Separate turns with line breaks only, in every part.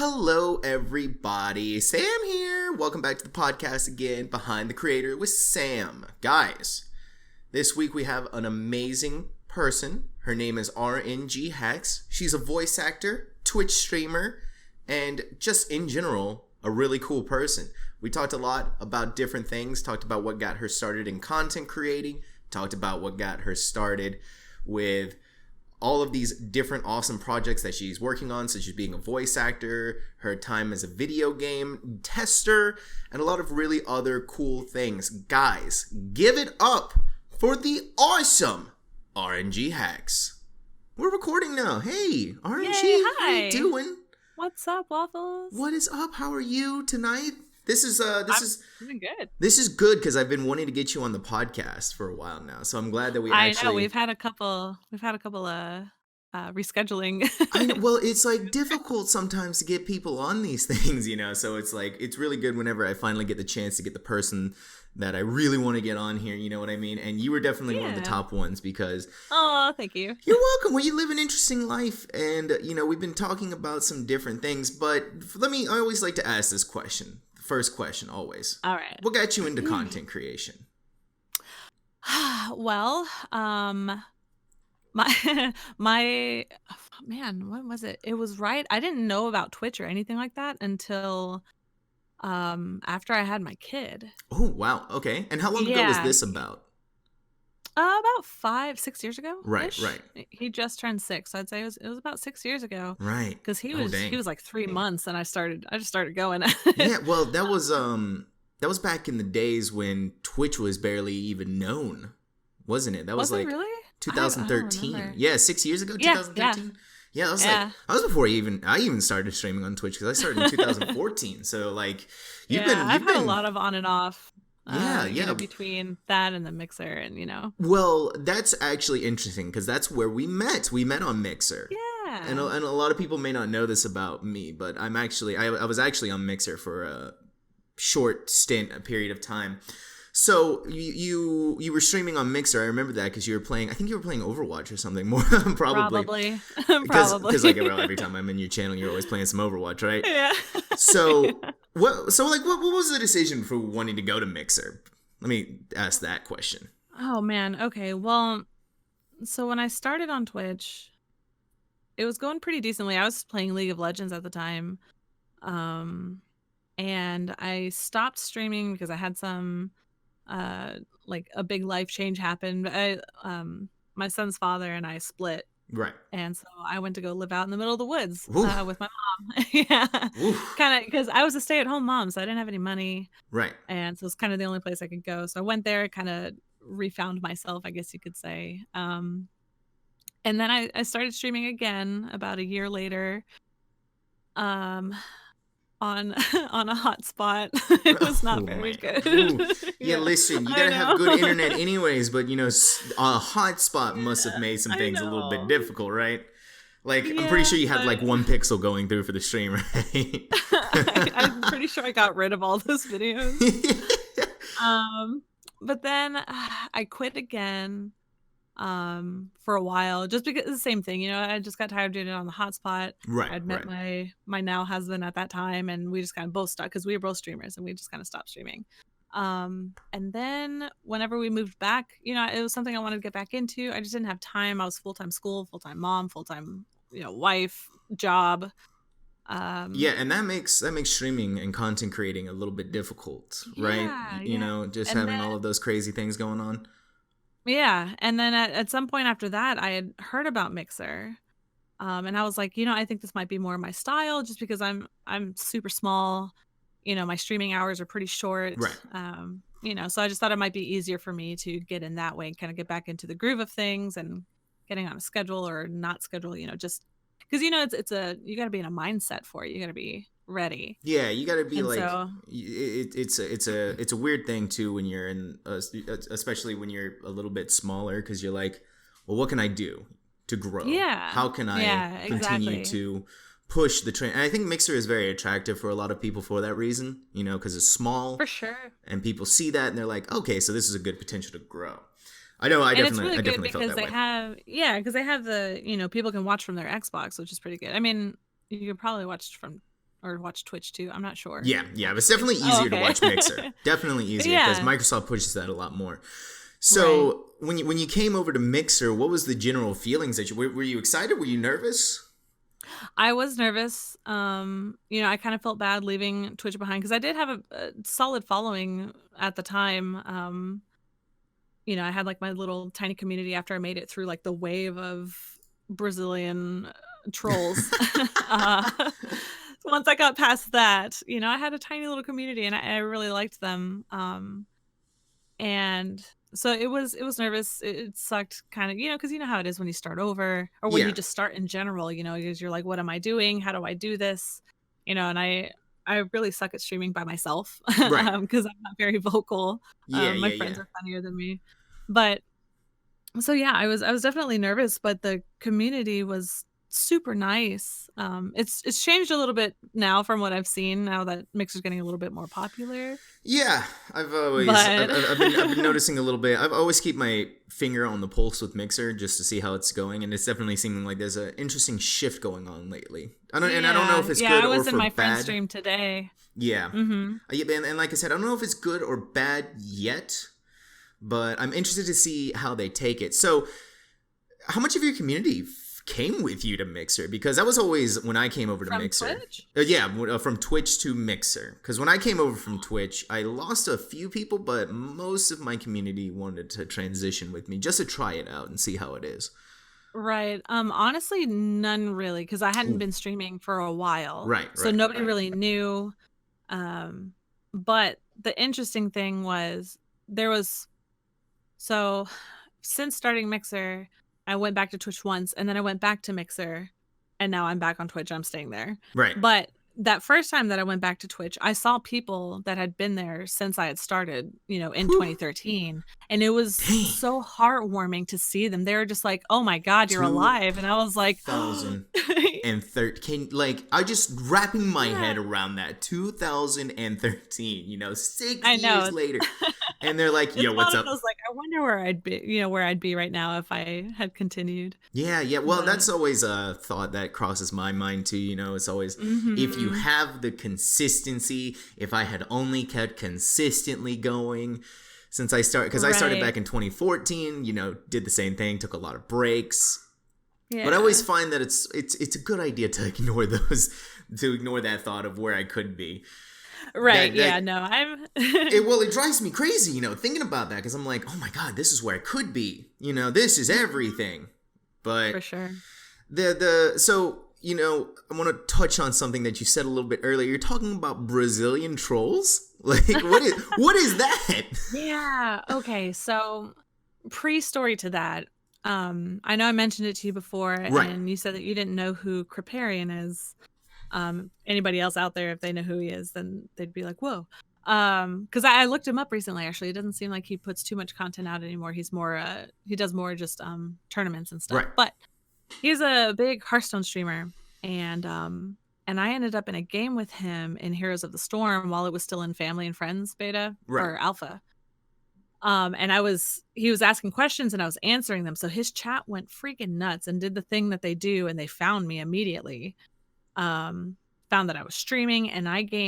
Hello, everybody. Sam here. Welcome back to the podcast again, Behind the Creator with Sam. Guys, this week we have an amazing person. Her name is RNGHAX. She's a voice actor, Twitch streamer, and just in general, a really cool person. We talked a lot about different things, talked about what got her started in content creating, talked about what got her started with all of these different awesome projects that she's working on, such as being a voice actor, her time as a video game tester, and a lot of really other cool things. Guys, give it up for the awesome RNGHAX. We're recording now. Hey, RNG,
Yay,
how
hi.
you doing?
What's up, Waffles?
What is up? How are you tonight?
I'm doing good.
This is good because I've been wanting to get you on the podcast for a while now. So I'm glad that
I know we've had a couple rescheduling.
well, it's like difficult sometimes to get people on these things, so it's like, it's really good whenever I finally get the chance to get the person that I really want to get on here, you know what I mean? And you were definitely one of the top ones because...
Oh, thank you.
You're welcome. Well, you live an interesting life and, we've been talking about some different things, but I always like to ask this question. The first question, always.
All right.
What got you into content creation?
Well, my man, when was it? It was right. I didn't know about Twitch or anything like that until after I had my kid.
Oh, wow. Okay. And how long ago was this about?
About 5-6 years ago.
Right.
He just turned 6, so I'd say it was about 6 years ago.
Right.
Because he was like 3 months, and I just started going.
Yeah. Well, that was back in the days when Twitch was barely even known, wasn't it? That was like
really?
2013. Yeah, 6 years ago. 2013. Yeah, I was before I even started streaming on Twitch because I started in 2014. So like,
I've had a lot of on and off.
Yeah.
Between that and the Mixer, and
Well, that's actually interesting because that's where we met. We met on Mixer.
Yeah.
And a lot of people may not know this about me, but I was actually on Mixer for a short stint, a period of time. So you were streaming on Mixer. I remember that because you were playing. I think you were playing Overwatch or something. More probably. Because like every time I'm in your channel, you're always playing some Overwatch, right?
Yeah.
So what was the decision for wanting to go to Mixer? Let me ask that question.
Oh man. Okay. Well, so when I started on Twitch, it was going pretty decently. I was playing League of Legends at the time, and I stopped streaming because I had some. Like a big life change happened. My son's father and I split.
Right.
And so I went to go live out in the middle of the woods with my mom. Yeah. Kind of because I was a stay-at-home mom, so I didn't have any money.
Right.
And so it's kind of the only place I could go. So I went there, kind of refound myself, I guess you could say. And then I started streaming again about a year later. On a hotspot. It was not very good.
Yeah, listen, you gotta have good internet anyways, but a hotspot must have made some things a little bit difficult, right? Like, I'm pretty sure you had like 1 pixel going through for the stream, right?
I'm pretty sure I got rid of all those videos. But then I quit again for a while, just because it's the same thing, I just got tired of doing it on the hotspot.
Right.
I'd met my now husband at that time, and we just kind of both stopped because we were both streamers, and we just kind of stopped streaming. And then whenever we moved back, it was something I wanted to get back into. I just didn't have time. I was full-time school, full-time mom, full-time, wife, job.
Yeah, and that makes streaming and content creating a little bit difficult, right? Just and having all of those crazy things going on.
Yeah, and then at some point after that, I had heard about Mixer, and I was like, I think this might be more my style, just because I'm super small, my streaming hours are pretty short,
right?
So I just thought it might be easier for me to get in that way and kind of get back into the groove of things and getting on a schedule or not schedule, just because you got to be in a mindset for it, you got to be ready.
Yeah, you got to be it's a weird thing too when you're in especially when you're a little bit smaller, because you're like, well, what can I do to grow? How can I continue to push the train? And I think Mixer is very attractive for a lot of people for that reason, because it's small,
for sure,
and people see that and they're like, okay, so this is a good potential to grow. I know. I definitely felt that way.
Because they have the, people can watch from their Xbox, which is pretty good. I mean, you can probably watch from or watch Twitch too. I'm not sure.
Yeah, it was definitely easier to
okay.
watch Mixer. Definitely easier because
Yeah.
Microsoft pushes that a lot more.
Right.
So when you came over to Mixer, what was the general feelings that you were you excited? Were you nervous?
I was nervous. I kind of felt bad leaving Twitch behind because I did have a solid following at the time. I had like my little tiny community after I made it through like the wave of Brazilian trolls. uh, Once I got past that, I had a tiny little community and I really liked them. And so it was nervous. It sucked kind of, because you know how it is when you start over or when you
Yeah.
just start in general, because you're like, what am I doing? How do I do this? And I really suck at streaming by myself
Right.
because I'm not very vocal.
Yeah,
My friends are funnier than me. But so yeah, I was definitely nervous, but the community was super nice. It's changed a little bit now from what I've seen now that Mixer's getting a little bit more popular.
Yeah,
But
I've been noticing a little bit. I've always keep my finger on the pulse with Mixer just to see how it's going, and it's definitely seeming like there's an interesting shift going on lately. I don't know if it's good
I
or
was
for
in my friend's
bad.
stream today.
Yeah.
Mm-hmm.
Yeah, and like I said, I don't know if it's good or bad yet, but I'm interested to see how they take it. So, how much of your community came with you to Mixer? Because that was always when I came over to
From
Mixer.
Twitch?
From Twitch to Mixer. Because when I came over from Twitch, I lost a few people, but most of my community wanted to transition with me just to try it out and see how it is.
Right. Honestly, none really, because I hadn't
Ooh.
been streaming for a while.
Right.
So nobody really knew. But the interesting thing was so since starting Mixer, I went back to Twitch once and then I went back to Mixer and now I'm back on Twitch. I'm staying there.
Right.
But that first time that I went back to Twitch, I saw people that had been there since I had started, in
Whew.
2013. And it was
Dang.
so heartwarming to see them. They were just like, oh my God, you're alive. And I was like,
2013. Like, I just wrapping my
Yeah.
head around that. 2013, 6
I know.
years later. And they're like,
It's
yo, what's
one
up?
of those, like, I wonder where I'd be right now if I had continued.
Yeah. Well,
But
that's always a thought that crosses my mind too. It's always if you have the consistency. If I had only kept consistently going since I started, because I started
Right.
back in 2014. Did the same thing, took a lot of breaks.
yeah.
But I always find that it's a good idea to ignore that thought of where I could be.
Right.
that-
No, I'm.
It drives me crazy, thinking about that, because I'm like, oh my God, this is where I could be. This is everything. But
For sure.
so I want to touch on something that you said a little bit earlier. You're talking about Brazilian trolls. Like, what is that?
Yeah. Okay. So, pre-story to that, I know I mentioned it to you before,
Right.
and you said that you didn't know who Kriparian is. Anybody else out there, if they know who he is, then they'd be like, whoa. Because I looked him up recently. Actually, it doesn't seem like he puts too much content out anymore. He's more, he does more just tournaments and stuff.
Right.
But he's a big Hearthstone streamer, and I ended up in a game with him in Heroes of the Storm while it was still in Family and Friends beta or alpha. And he was asking questions and I was answering them. So his chat went freaking nuts and did the thing that they do, and they found me immediately. Found that I was streaming, and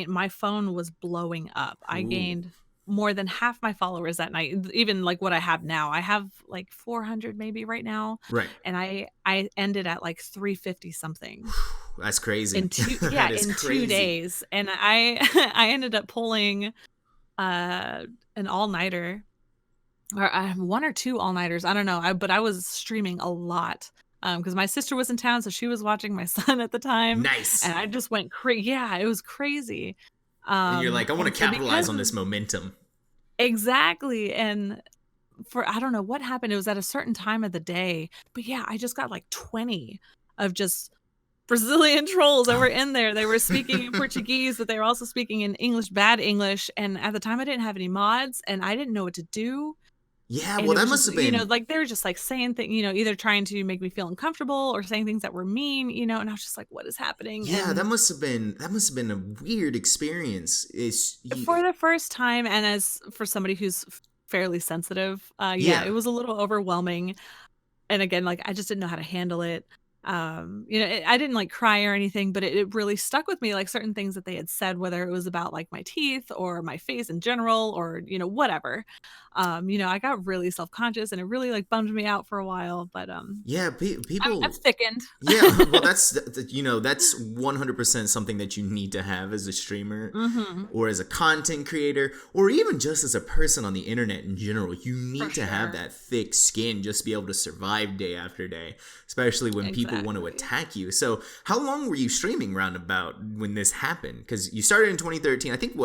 my phone was blowing up. I gained more than half my followers that night, even like what I have now. I have like 400 maybe right now.
Right.
And I ended at like 350 something.
That's crazy.
In 2 days. And I ended up pulling an all-nighter, or one or two all-nighters. I don't know. But I was streaming a lot. Because my sister was in town, so she was watching my son at the time.
Nice.
And I just went crazy. Yeah, it was crazy.
And you're like, I want to capitalize on this momentum.
Exactly. And I don't know what happened. It was at a certain time of the day. But yeah, I just got like 20 of just Brazilian trolls that were in there. They were speaking in Portuguese, but they were also speaking in English, bad English. And at the time, I didn't have any mods, and I didn't know what to do.
Yeah,
And
well,
it
that
was
must
just,
have been,
like they were just like saying things, either trying to make me feel uncomfortable or saying things that were mean, and I was just like, what is happening?
Yeah,
And
that must have been a weird experience.
for the first time, and as for somebody who's fairly sensitive,
Yeah.
it was a little overwhelming. And again, like I just didn't know how to handle it. I didn't like cry or anything, but it really stuck with me, like certain things that they had said, whether it was about like my teeth or my face in general, or whatever. I got really self-conscious, and it really like bummed me out for a while, but
Yeah,
I've
people.
thickened.
Yeah, well, that's 100% something that you need to have as a streamer,
Mm-hmm.
or as a content creator, or even just as a person on the internet in general. You
For
need to have
sure.
that thick skin just to be able to survive day after day, especially when people want to
Exactly.
attack you. So, how long were you streaming roundabout when this happened? Because you started in 2013. I think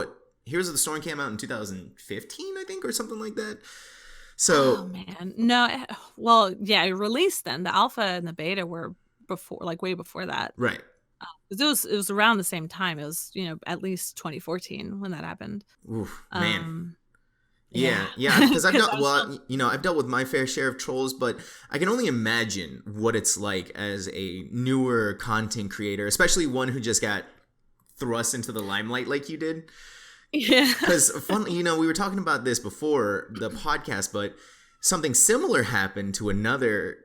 Heroes of the Storm came out in 2015, I think, or something like that.
Oh
So,
man. No, well, yeah, it released then. The alpha and the beta were before, like way before that.
right.
'Cause it was around the same time. It was, at least 2014 when that happened.
Oof, man.
Um
Yeah,
yeah.
yeah, because I've
Cuz
dealt
I was still
I've dealt with my fair share of trolls, but I can only imagine what it's like as a newer content creator, especially one who just got thrust into the limelight like you did.
yeah.
Because we were talking about this before the podcast, but something similar happened to another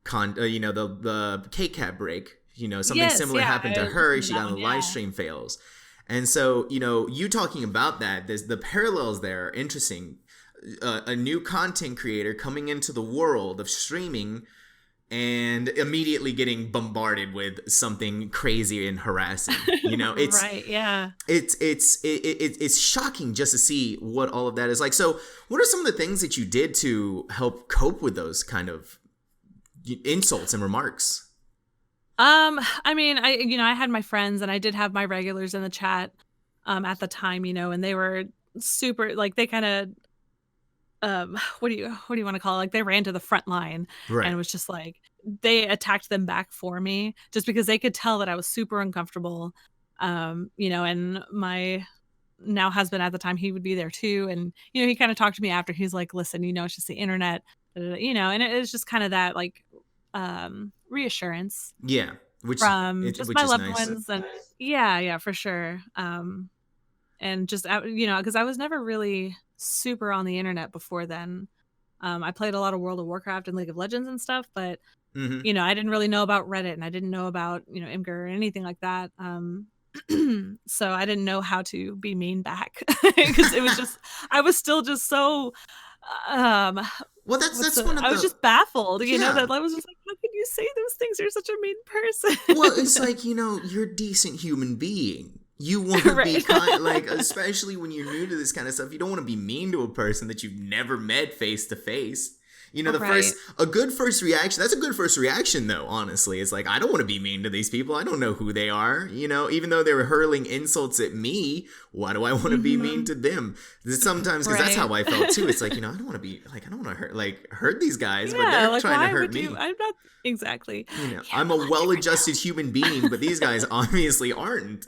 the K Cat break. Something
Yes,
similar
yeah.
happened
I
to her.
remember
She
that
got on
one,
the live
yeah.
stream fails. And so, you talking about that, the parallels there are interesting. A new content creator coming into the world of streaming and immediately getting bombarded with something crazy and harassing.
Right, yeah.
It's shocking just to see what all of that is like. So, what are some of the things that you did to help cope with those kind of insults and remarks?
I mean, I had my friends, and I did have my regulars in the chat at the time, and they were super, like, they kind of what do you want to call it? Like, they ran to the front line, and
Right.
it was just like they attacked them back for me, just because they could tell that I was super uncomfortable. And my now husband at the time, he would be there too, and he kind of talked to me after. He's like, listen, it's just the internet, and it was just kind of that, like, reassurance
Yeah.
from just
Which
my
is
loved
nice.
ones. And yeah, for sure. And just because I was never really super on the internet before then. I played a lot of World of Warcraft and League of Legends and stuff, but
Mm-hmm.
I didn't really know about Reddit, and I didn't know about Imgur or anything like that. So I didn't know how to be mean back, because it was just, I was still just so um
Well, that's one of
I was
the
just baffled,
yeah.
that I was just like, how can you say those things? You're such a mean
Well, it's
person.
like, you're a decent human being. You want to be
Right.
kind, like, especially when you're new to this kind of stuff, you don't want to be mean to a person that you've never met face to face.
Right.
A good first reaction, that's a good first reaction, though, honestly. It's like, I don't want to be mean to these people. I don't know who they are. Even though they were hurling insults at me, why do I want to be mean
Hmm.
to them? Sometimes, because that's
Right.
how I felt, too. It's like, I don't want to be, like, I don't want to hurt these guys, but
Yeah,
they're
like,
trying to
why
hurt
would you?
me.
I'm not exactly. Yeah,
I'm
I'm
a
a lot different now.
well-adjusted human being, but these guys obviously aren't.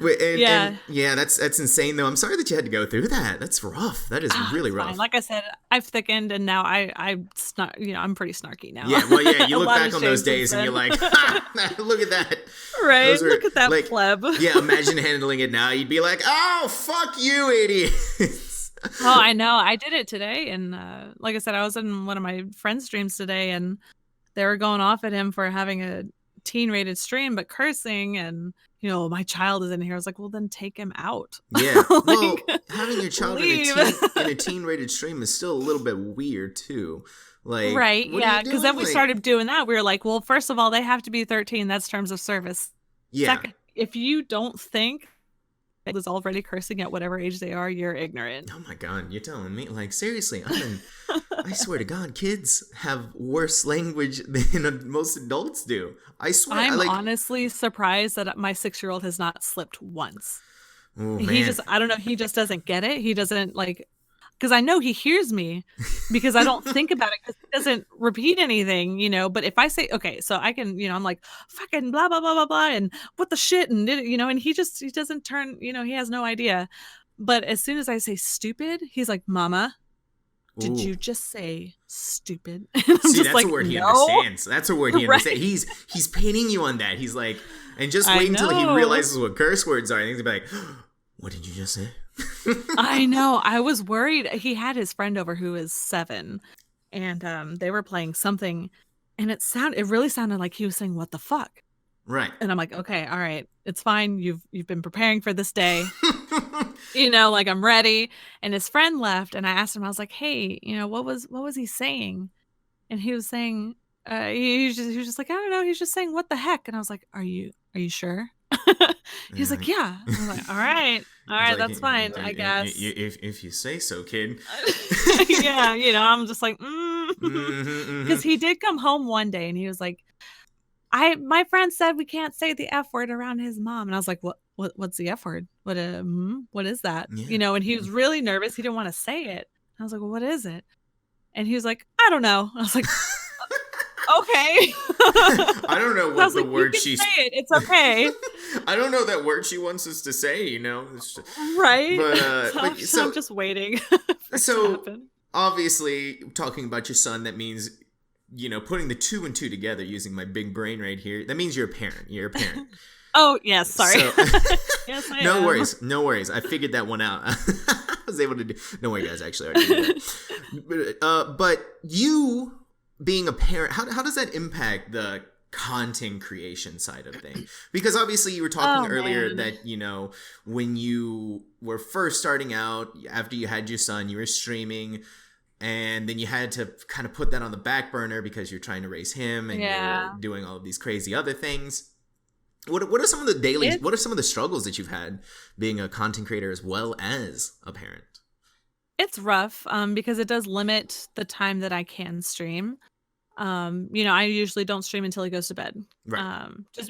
And
Yeah.
yeah, that's insane though. I'm sorry that you had to go through that. That's rough. That is
Ah,
really
it's fine.
rough.
Like I said, I've thickened, and now I'm pretty snarky now.
Yeah, well, yeah, you
A
look
lot
back
has
on those
changed since
days and you're
then.
like, ha, look at that.
Right.
Those were
Look at that
like,
pleb.
yeah, imagine handling it now. You'd be like, oh, fuck you, idiots.
Oh, I know. I did it today, and like I said, I was in one of my friends' streams today, and they were going off at him for having a teen-rated stream, but cursing, and my child is in here. I was like, well, then take him out.
Yeah.
Like,
Well, having your child
leave.
in a teen rated stream is still a little bit weird too. Like,
Right,
what are you
yeah, because
doing?
then we
Like,
started doing that. We were like, well, first of all, they have to be 13. That's terms of service.
yeah.
Second, if you don't think it is already cursing at whatever age they are, you're ignorant.
Oh my god, you're telling me? Like, seriously, I swear to God, kids have worse language than most adults do. I swear.
I'm honestly surprised that my 6-year-old has not slipped once.
Oh man.
I don't know, he just doesn't get it. He doesn't, like, because I know he hears me, because I don't think about it, because he doesn't repeat anything, but if I say, okay, so I can, I'm like, fucking blah, blah, blah, blah, blah, and what the shit, and and he doesn't turn, he has no idea. But as soon as I say stupid, he's like, Mama, did
Ooh.
you just say stupid? And I'm
See,
just
that's a
like,
word he
no.
understands. That's a word he
Right.
understands. He's painting you on that. He's like, and just
I
wait until he
know.
realizes what curse words are. And he's gonna be like, what did you just say?
I know. I was worried. He had his friend over who is 7, and they were playing something. And it really sounded like he was saying, "What the fuck?"
Right.
And I'm like, okay, all right, it's fine. You've been preparing for this day. Like I'm ready. And his friend left, and I asked him, I was like, hey, what was he saying? And he was saying, he was just like, I don't know. He's just saying, what the heck? And I was like, are you sure? He's like, yeah. I was like, all right,
It's like,
that's fine, I guess.
If you say so, kid.
Yeah, I'm just like, because he did come home one day and he was like, my friend said we can't say the F word around his mom. And I was like, what's the F word? What is that?
Yeah.
And he was really nervous. He didn't want to say it. I was like, well, what is it? And he was like, I don't know. I was like, okay.
I don't know what the word
she's say it. It's okay.
I don't know that word she wants us to say,
Right.
But
so I'm just waiting.
So obviously talking about your son, that means putting the 2 and 2 together using my big brain right here, that means you're a parent.
Oh, yes, sorry.
So,
yes, I
no
am.
No worries. I figured that one out. I was able to do. No way, guys. Actually, I already did that. But you being a parent, how does that impact the content creation side of things? Because obviously you were talking earlier that when you were first starting out, after you had your son, you were streaming. And then you had to kind of put that on the back burner because you're trying to raise him and you're doing all of these crazy other things. What are some of the what are some of the struggles that you've had being a content creator as well as a parent?
It's rough because it does limit the time that I can stream. I usually don't stream until he goes to bed.
Right.
Just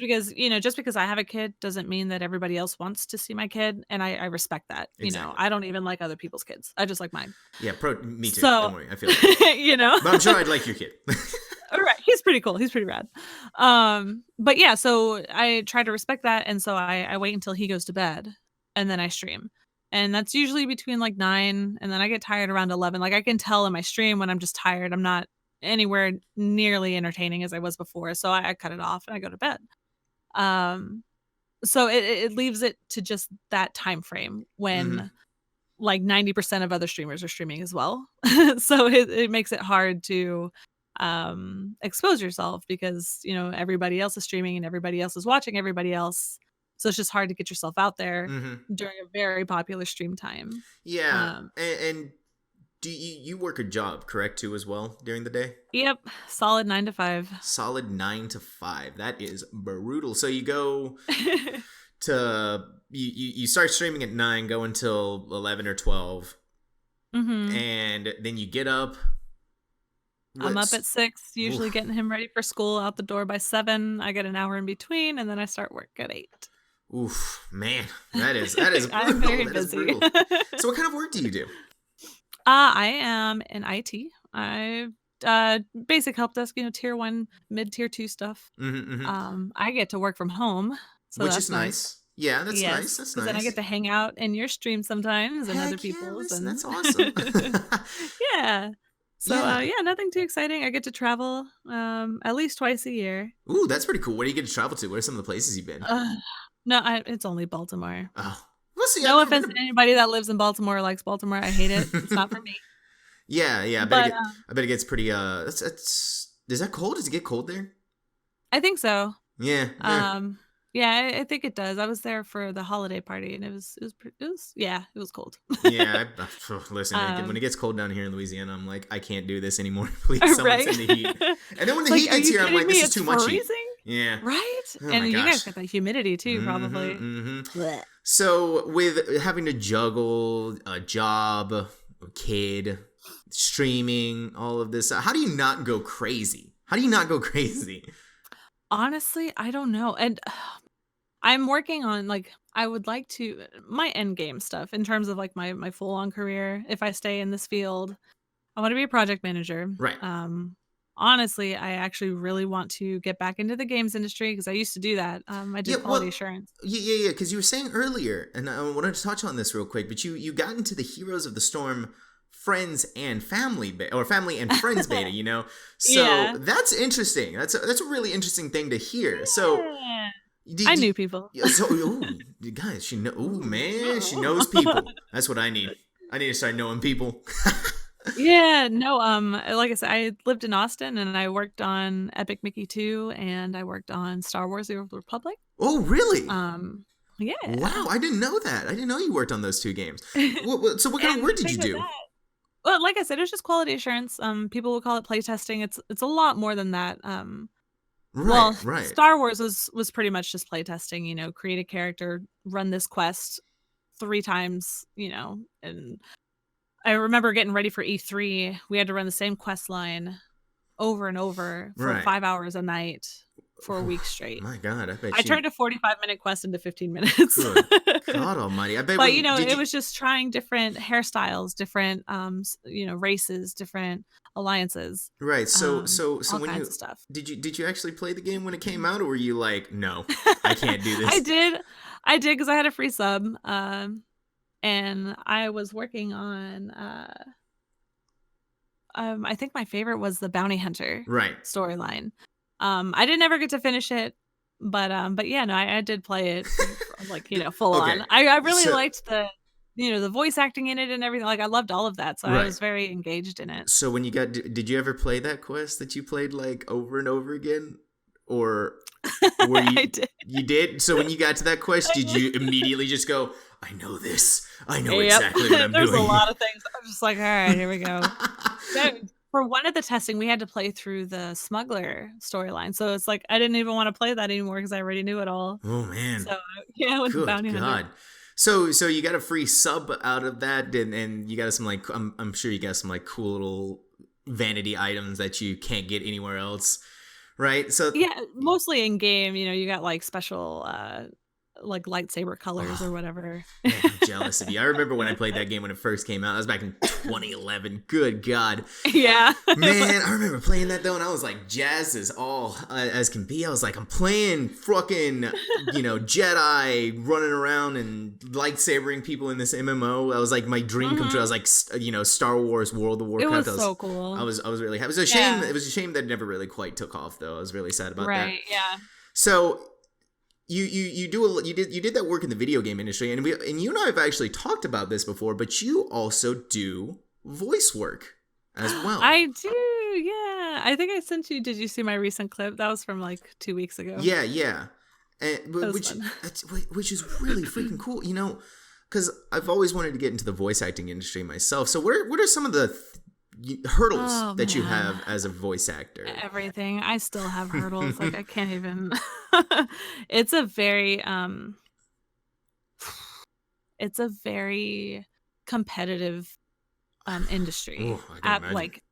because I have a kid doesn't mean that everybody else wants to see my kid. And I respect that.
Exactly.
I don't even like other people's kids. I just like mine.
Yeah, me too.
So,
don't worry. I feel like But I'm sure I'd like your kid.
All right. He's pretty cool. He's pretty rad. But yeah, so I try to respect that. And so I wait until he goes to bed and then I stream. And that's usually between like 9 and then I get tired around 11. Like I can tell in my stream when I'm just tired. I'm not anywhere nearly entertaining as I was before. So I cut it off and I go to bed. So it leaves it to just that time frame when like 90% of other streamers are streaming as well. So it makes it hard to expose yourself because everybody else is streaming and everybody else is watching everybody else. So it's just hard to get yourself out there during a very popular stream time.
Yeah. And do you work a job, correct, too, as well during the day?
Yep. Solid 9 to 5.
Solid 9 to 5. That is brutal. So you go to you start streaming at 9, go until 11 or 12. And then you get up.
I'm up at 6, usually getting him ready for school, out the door by 7. I get an hour in between, and then I start work at 8.
Oof, man, that is
I'm very busy.
So what kind of work do you do?
I am in IT. I basic help desk, tier 1, mid tier 2 stuff. I get to work from home, so
which is nice. Yeah, that's nice. That's nice.
Then I get to hang out in your stream sometimes and other people's.
Yeah, that's awesome.
Yeah. So nothing too exciting. I get to travel at least twice a year.
Ooh, that's pretty cool. Where do you get to travel to? What are some of the places you've been?
No, it's only Baltimore.
Oh. Well, see,
no offense to anybody that lives in Baltimore or likes Baltimore. I hate it. It's not for me.
Yeah. I bet it gets pretty. Is that cold? Does it get cold there?
I think so.
Yeah.
Yeah, I think it does. I was there for the holiday party, and it was cold.
Yeah, listen, when it gets cold down here in Louisiana, I'm like, I can't do this anymore. Please, someone send the heat. And then when the heat gets here, I'm like, this is too much heat. Yeah.
Right? Oh, and you guys got that humidity too, probably.
So with having to juggle a job, a kid, streaming, all of this, how do you not go crazy?
Honestly, I don't know. And I'm working on I would like to my end game stuff in terms of my full on career. If I stay in this field, I want to be a project manager.
Right.
Honestly, I actually really want to get back into the games industry because I used to do that. I did quality assurance.
Yeah. Because you were saying earlier, and I wanted to touch on this real quick, but you got into the Heroes of the Storm friends and family or family and friends beta, so that's interesting. That's a really interesting thing to hear.
Yeah.
So
I knew people.
So guys, she knows people. That's what I need. I need to start knowing people.
Yeah, no, like I said, I lived in Austin and I worked on Epic Mickey 2 and I worked on Star Wars: The Old Republic.
Oh, really?
Um, yeah.
Wow, I didn't know that. I didn't know you worked on those two games. So what kind of
And
work
the
did you
thing with
do?
that, well, like I said, it's just quality assurance. People will call it playtesting. It's a lot more than that.
Right,
Well,
right,
Star Wars was pretty much just playtesting. Create a character, run this quest 3 times. And I remember getting ready for E3. We had to run the same quest line over and over for
right.
5 hours a night for a
Whew,
week straight.
my God, I
I
bet you.
turned a 45-minute quest into 15 minutes.
Good God Almighty! I bet
But
when did
it
you?
was just trying different hairstyles, different races, different alliances,
Right. So
all
when
kinds
you
of stuff.
did you actually play the game when it came out, or were you like, no, I can't do
I
this?
did. I did because I had a free sub. And I was working on I think my favorite was the bounty hunter
Right.
storyline. I didn't ever get to finish it, but yeah, no, I did play it like, full
Okay.
on. I really
So
liked the voice acting in it and everything. Like I loved all of that, so I
right.
was very engaged in it.
So when you got, did you ever play that quest that you played like over and over again, or were
I
you
did.
you did? So when you got to that quest,
I
did you immediately just go, I know this. I know
Yep.
exactly what I'm
There's a
doing.
lot of things. I'm just like, all right, here we go. For one of the testing, we had to play through the smuggler storyline. So it's like I didn't even want to play that anymore because I already knew it all.
Oh man.
So yeah, with the
Good
bounty hunter.
God. So you got a free sub out of that, and you got some like I'm sure you got some like cool little vanity items that you can't get anywhere else, right? So
Yeah, mostly in game, you got like special like lightsaber colors or
oh,
whatever.
man, I'm jealous of you. I remember when I played that game when it first came out. That was back in 2011. Good God.
Yeah.
Man, I remember playing that though, and I was like jazzed as all as can be. I was like, I'm playing fucking, Jedi running around and lightsabering people in this MMO. I was like, my dream come true. I was like, Star Wars, World of
It
Warcraft.
was so cool.
I was really happy. It was a shame.
Yeah.
It was a shame that it never really quite took off though. I was really sad about that.
Right, yeah.
So you did that work in the video game industry, and you and I have actually talked about this before, but you also do voice work as well.
I do, yeah. I think I sent you. Did you see my recent clip? That was from like 2 weeks ago.
Yeah, and,
That was
which
fun.
which is really freaking cool, because I've always wanted to get into the voice acting industry myself. So what are some of the hurdles that you
Man.
have as a voice actor?
Everything. I still have hurdles. Like I can't even. It's a very it's a very competitive industry.
Oh, I can imagine.
Like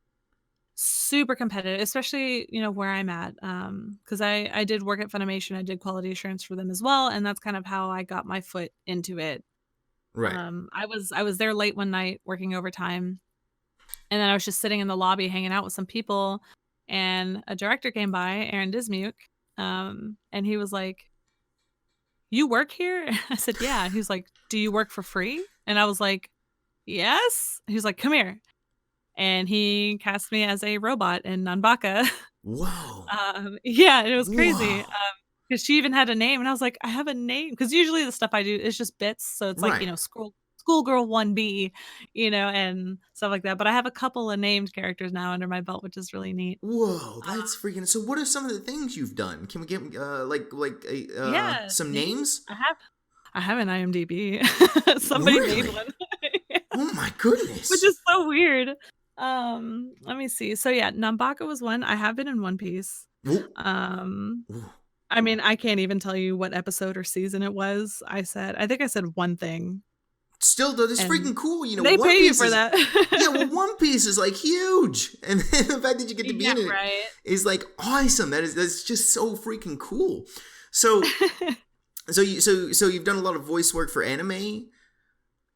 super competitive, especially where I'm at. Because I did work at Funimation. I did quality assurance for them as well, and that's kind of how I got my foot into it.
Right.
I was there late one night working overtime, and then I was just sitting in the lobby hanging out with some people, and a director came by, Aaron Dismuke, and he was like, "You work here?" I said, "Yeah." He was like, "Do you work for free?" And I was like, "Yes." He was like, "Come here." And he cast me as a robot in Nanbaka.
Whoa.
Yeah, it was crazy.
Whoa.
Because she even had a name, and I was like, I have a name. Because usually the stuff I do is just bits, so it's like
Right.
schoolgirl 1B, and stuff like that. But I have a couple of named characters now under my belt, which is really neat.
Whoa,
Um,
that's freaking. So, what are some of the things you've done? Can we get
yeah,
some names?
I have an IMDb. Somebody made
Really?
one,
Oh my
which
goodness.
is so weird. Let me see. So yeah, Nambaka was one. I have been in One Piece.
Ooh,
Um,
ooh.
I mean, I can't even tell you what episode or season it was. I think I said one thing,
Still though, this is
and
freaking cool.
they
One
pay you
Piece
for
is
that.
yeah. Well, One Piece is like huge, and then the fact that you get to be
Yeah,
in it
right.
is like awesome. That's just so freaking cool. So so you've done a lot of voice work for anime,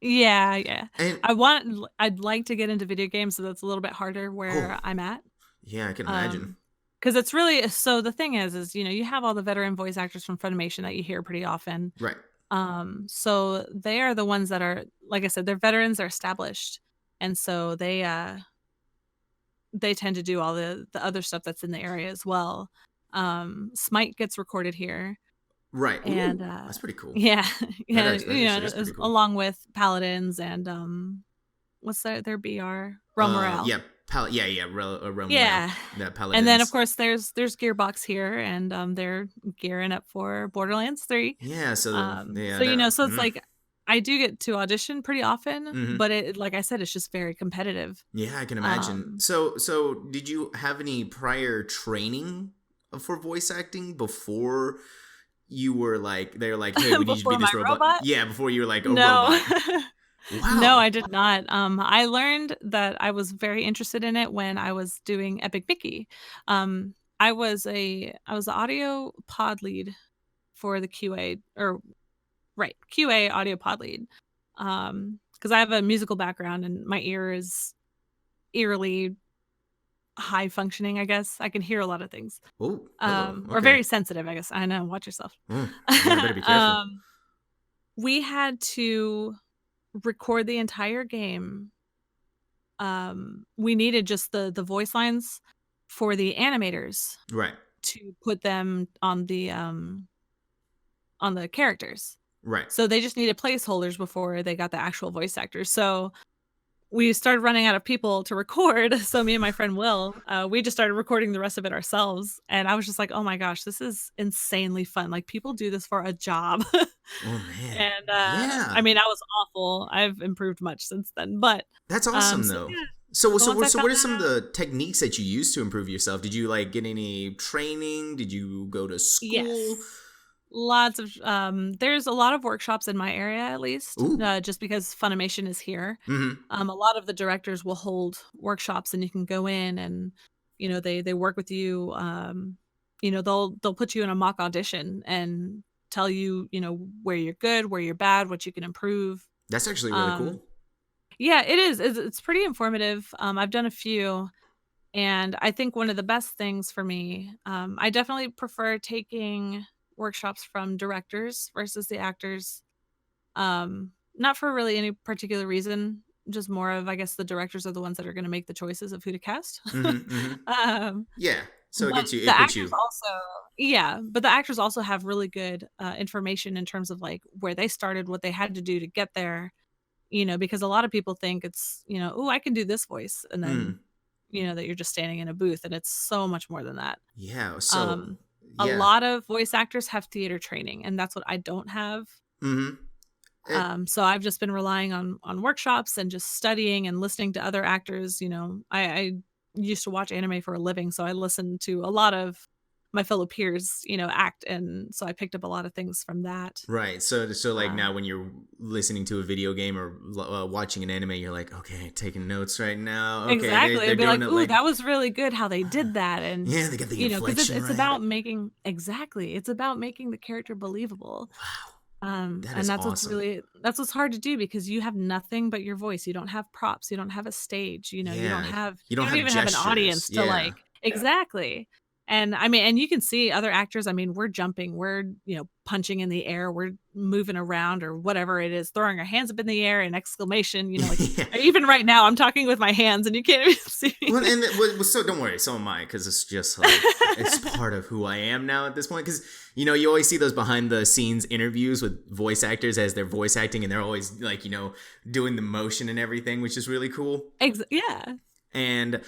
Yeah.
and
I'd like to get into video games, so that's a little bit harder where
oh
I'm at.
yeah, I can imagine.
Um, because it's really so the thing is you have all the veteran voice actors from Funimation that you hear pretty often.
Right.
So they are the ones that are, like I said, they're veterans, they're established, and so they tend to do all the other stuff that's in the area as well. Smite gets recorded here,
Right.
and
Ooh, that's pretty cool.
yeah,
That
yeah,
actually is pretty cool.
along with paladins and what's their BR? Realm Morale.
Yeah, Realm Morale.
Yeah.
That Paladins.
And then of course there's Gearbox here, and they're gearing up for Borderlands 3.
Yeah, so
So you know, so it's like I do get to audition pretty often, but it, like I said, it's just very competitive.
Yeah, I can imagine. So did you have any prior training for voice acting before you were like, they're like, hey, we need you to be this robot? Yeah, before you were like a robot.
Wow. No, I did not. I learned that I was very interested in it when I was doing Epic Mickey. I was the audio pod lead for the QA QA audio pod lead. Because I have a musical background and my ear is eerily high functioning, I guess. I can hear a lot of things.
Oh,
okay. Or very sensitive, I guess. I know. Watch yourself.
Yeah, better be careful.
We had to record the entire game. We needed just the voice lines for the animators,
right,
to put them on the characters,
right.
So they just needed placeholders before they got the actual voice actors. So we started running out of people to record. So me and my friend Will, we just started recording the rest of it ourselves. And I was just like, oh my gosh, this is insanely fun. Like, people do this for a job.
Oh man.
And yeah. I mean, I was awful. I've improved much since then, but
that's awesome though. Yeah. So what are some of the techniques that you used to improve yourself? Did you like get any training? Did you go to school?
Yes. Lots of there's a lot of workshops in my area, at least, just because Funimation is here. A lot of the directors will hold workshops, and you can go in and, you know, they work with you. You know, they'll put you in a mock audition and tell you, you know, where you're good, where you're bad, what you can improve.
That's actually really cool.
Yeah, it is. It's pretty informative. I've done a few, and I think one of the best things for me, I definitely prefer taking workshops from directors versus the actors. Not for really any particular reason, just more of, I guess, the directors are the ones that are going to make the choices of who to cast.
Yeah, so it gets you.
The actors also, yeah, but the actors also have really good information in terms of like where they started, what they had to do to get there. You know, because a lot of people think it's, you know, oh, I can do this voice, and then you know that you're just standing in a booth, and it's so much more than that.
Yeah. So
a lot of voice actors have theater training, and that's what I don't have. So I've just been relying on workshops and just studying and listening to other actors. You know, I used to watch anime for a living, so I listened to a lot of my fellow peers, you know, act, and so I picked up a lot of things from that.
Right. So like now when you're listening to a video game or watching an anime, you're like, okay, taking notes right now. Okay,
exactly. They'd be like, ooh, that was really good how they did that, and
yeah, they got the inflection,
because it's
right?
about making it's about making the character believable.
Wow.
And that's awesome. That's what's hard to do, because you have nothing but your voice. You don't have props. You don't have a stage. You know, you don't even have an audience to like. Exactly. And I mean, and you can see other actors, I mean, we're jumping, we're, you know, punching in the air, we're moving around or whatever it is, throwing our hands up in the air, and exclamation, you know, like even right now I'm talking with my hands and you can't even see me.
So don't worry, so am I, because it's just like, it's part of who I am now at this point. Because, you know, you always see those behind the scenes interviews with voice actors as they're voice acting, and they're always like, you know, doing the motion and everything, which is really cool.
Yeah.
And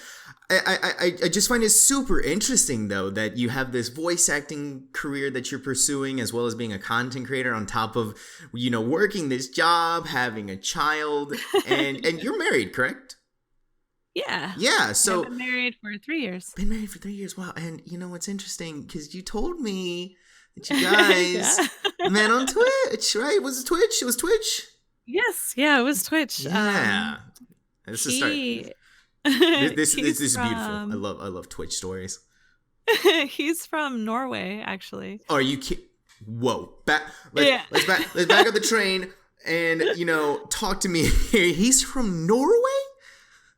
I just find it super interesting, though, that you have this voice acting career that you're pursuing, as well as being a content creator on top of, you know, working this job, having a child, and you're married, correct?
Yeah.
Yeah. So
I've been married for 3 years.
Been married for 3 years. Wow. And you know what's interesting? Because you told me that you guys met on Twitch, right? Was it Twitch? It was Twitch.
Yes. Yeah, it was Twitch.
Yeah. This is starting. This is beautiful. I love Twitch stories.
He's from Norway, actually.
Are you kidding? Whoa! Let's back up the train and, you know, talk to me here. He's from Norway.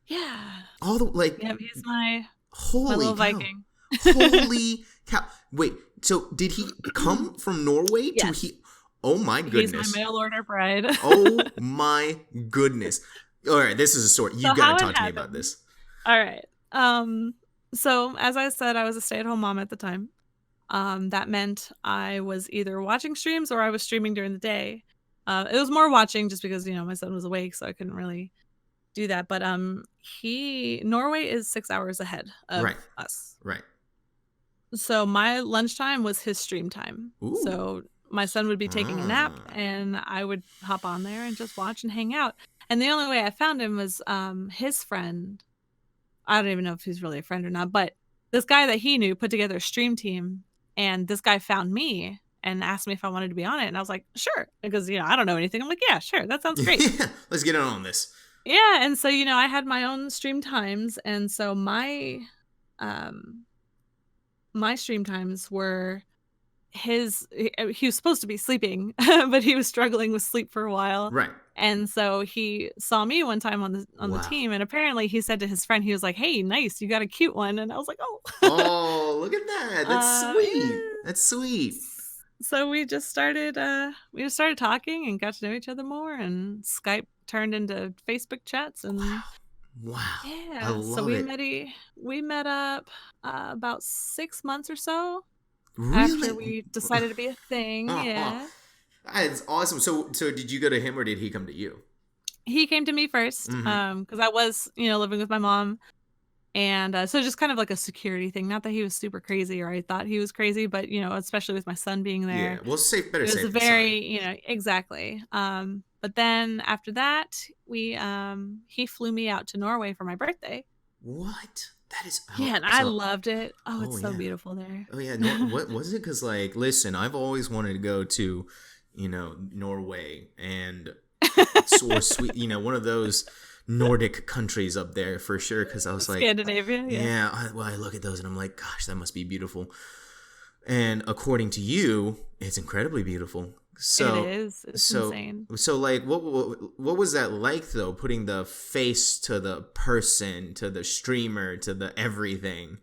Yeah.
All the
Yeah, he's my
little
Viking.
Holy cow! Wait, so did he come from Norway
yes.
to he? Oh my goodness!
He's my mail order bride.
Oh my goodness! All right, this is a story. You got to talk to me about this.
All right. So as I said, I was a stay-at-home mom at the time. That meant I was either watching streams or I was streaming during the day. It was more watching, just because, you know, my son was awake, so I couldn't really do that. But Norway is 6 hours ahead of
Right.
us.
Right.
So my lunchtime was his stream time.
Ooh.
So my son would be taking a nap and I would hop on there and just watch and hang out. And the only way I found him was his friend. I don't even know if he's really a friend or not, but this guy that he knew put together a stream team, and this guy found me and asked me if I wanted to be on it. And I was like, sure. Because, I don't know anything. I'm like, yeah, sure. That sounds great.
Let's get on this.
Yeah. And so, I had my own stream times. And so my stream times were he was supposed to be sleeping, but he was struggling with sleep for a while.
Right.
And so he saw me one time on the
Wow.
team, and apparently he said to his friend, he was like, "Hey, nice, you got a cute one." And I was like, "Oh,
oh, look at that! That's sweet.
Yeah.
That's sweet."
So we just started talking and got to know each other more, and Skype turned into Facebook chats, and
wow.
Yeah,
I love
so we
it.
we met up about 6 months or so.
Really?
After we decided to be a thing. Yeah.
That's awesome. So did you go to him or did he come to you?
He came to me first, because I was, living with my mom. And so just kind of like a security thing. Not that he was super crazy or I thought he was crazy, but, especially with my son being there.
Yeah, well, better safe
It was very, exactly. But then after that, he flew me out to Norway for my birthday.
What? That is...
Yeah, and I loved it. Oh, it's so beautiful there.
Oh, yeah. What was it? Because, listen, I've always wanted to go to, Norway and or sweet, one of those Nordic countries up there for sure. Because I was like...
Scandinavia, yeah.
I look at those and I'm like, gosh, that must be beautiful. And according to you, it's incredibly beautiful. So,
it is. It's insane.
So, what was that like, though, putting the face to the person, to the streamer, to the everything?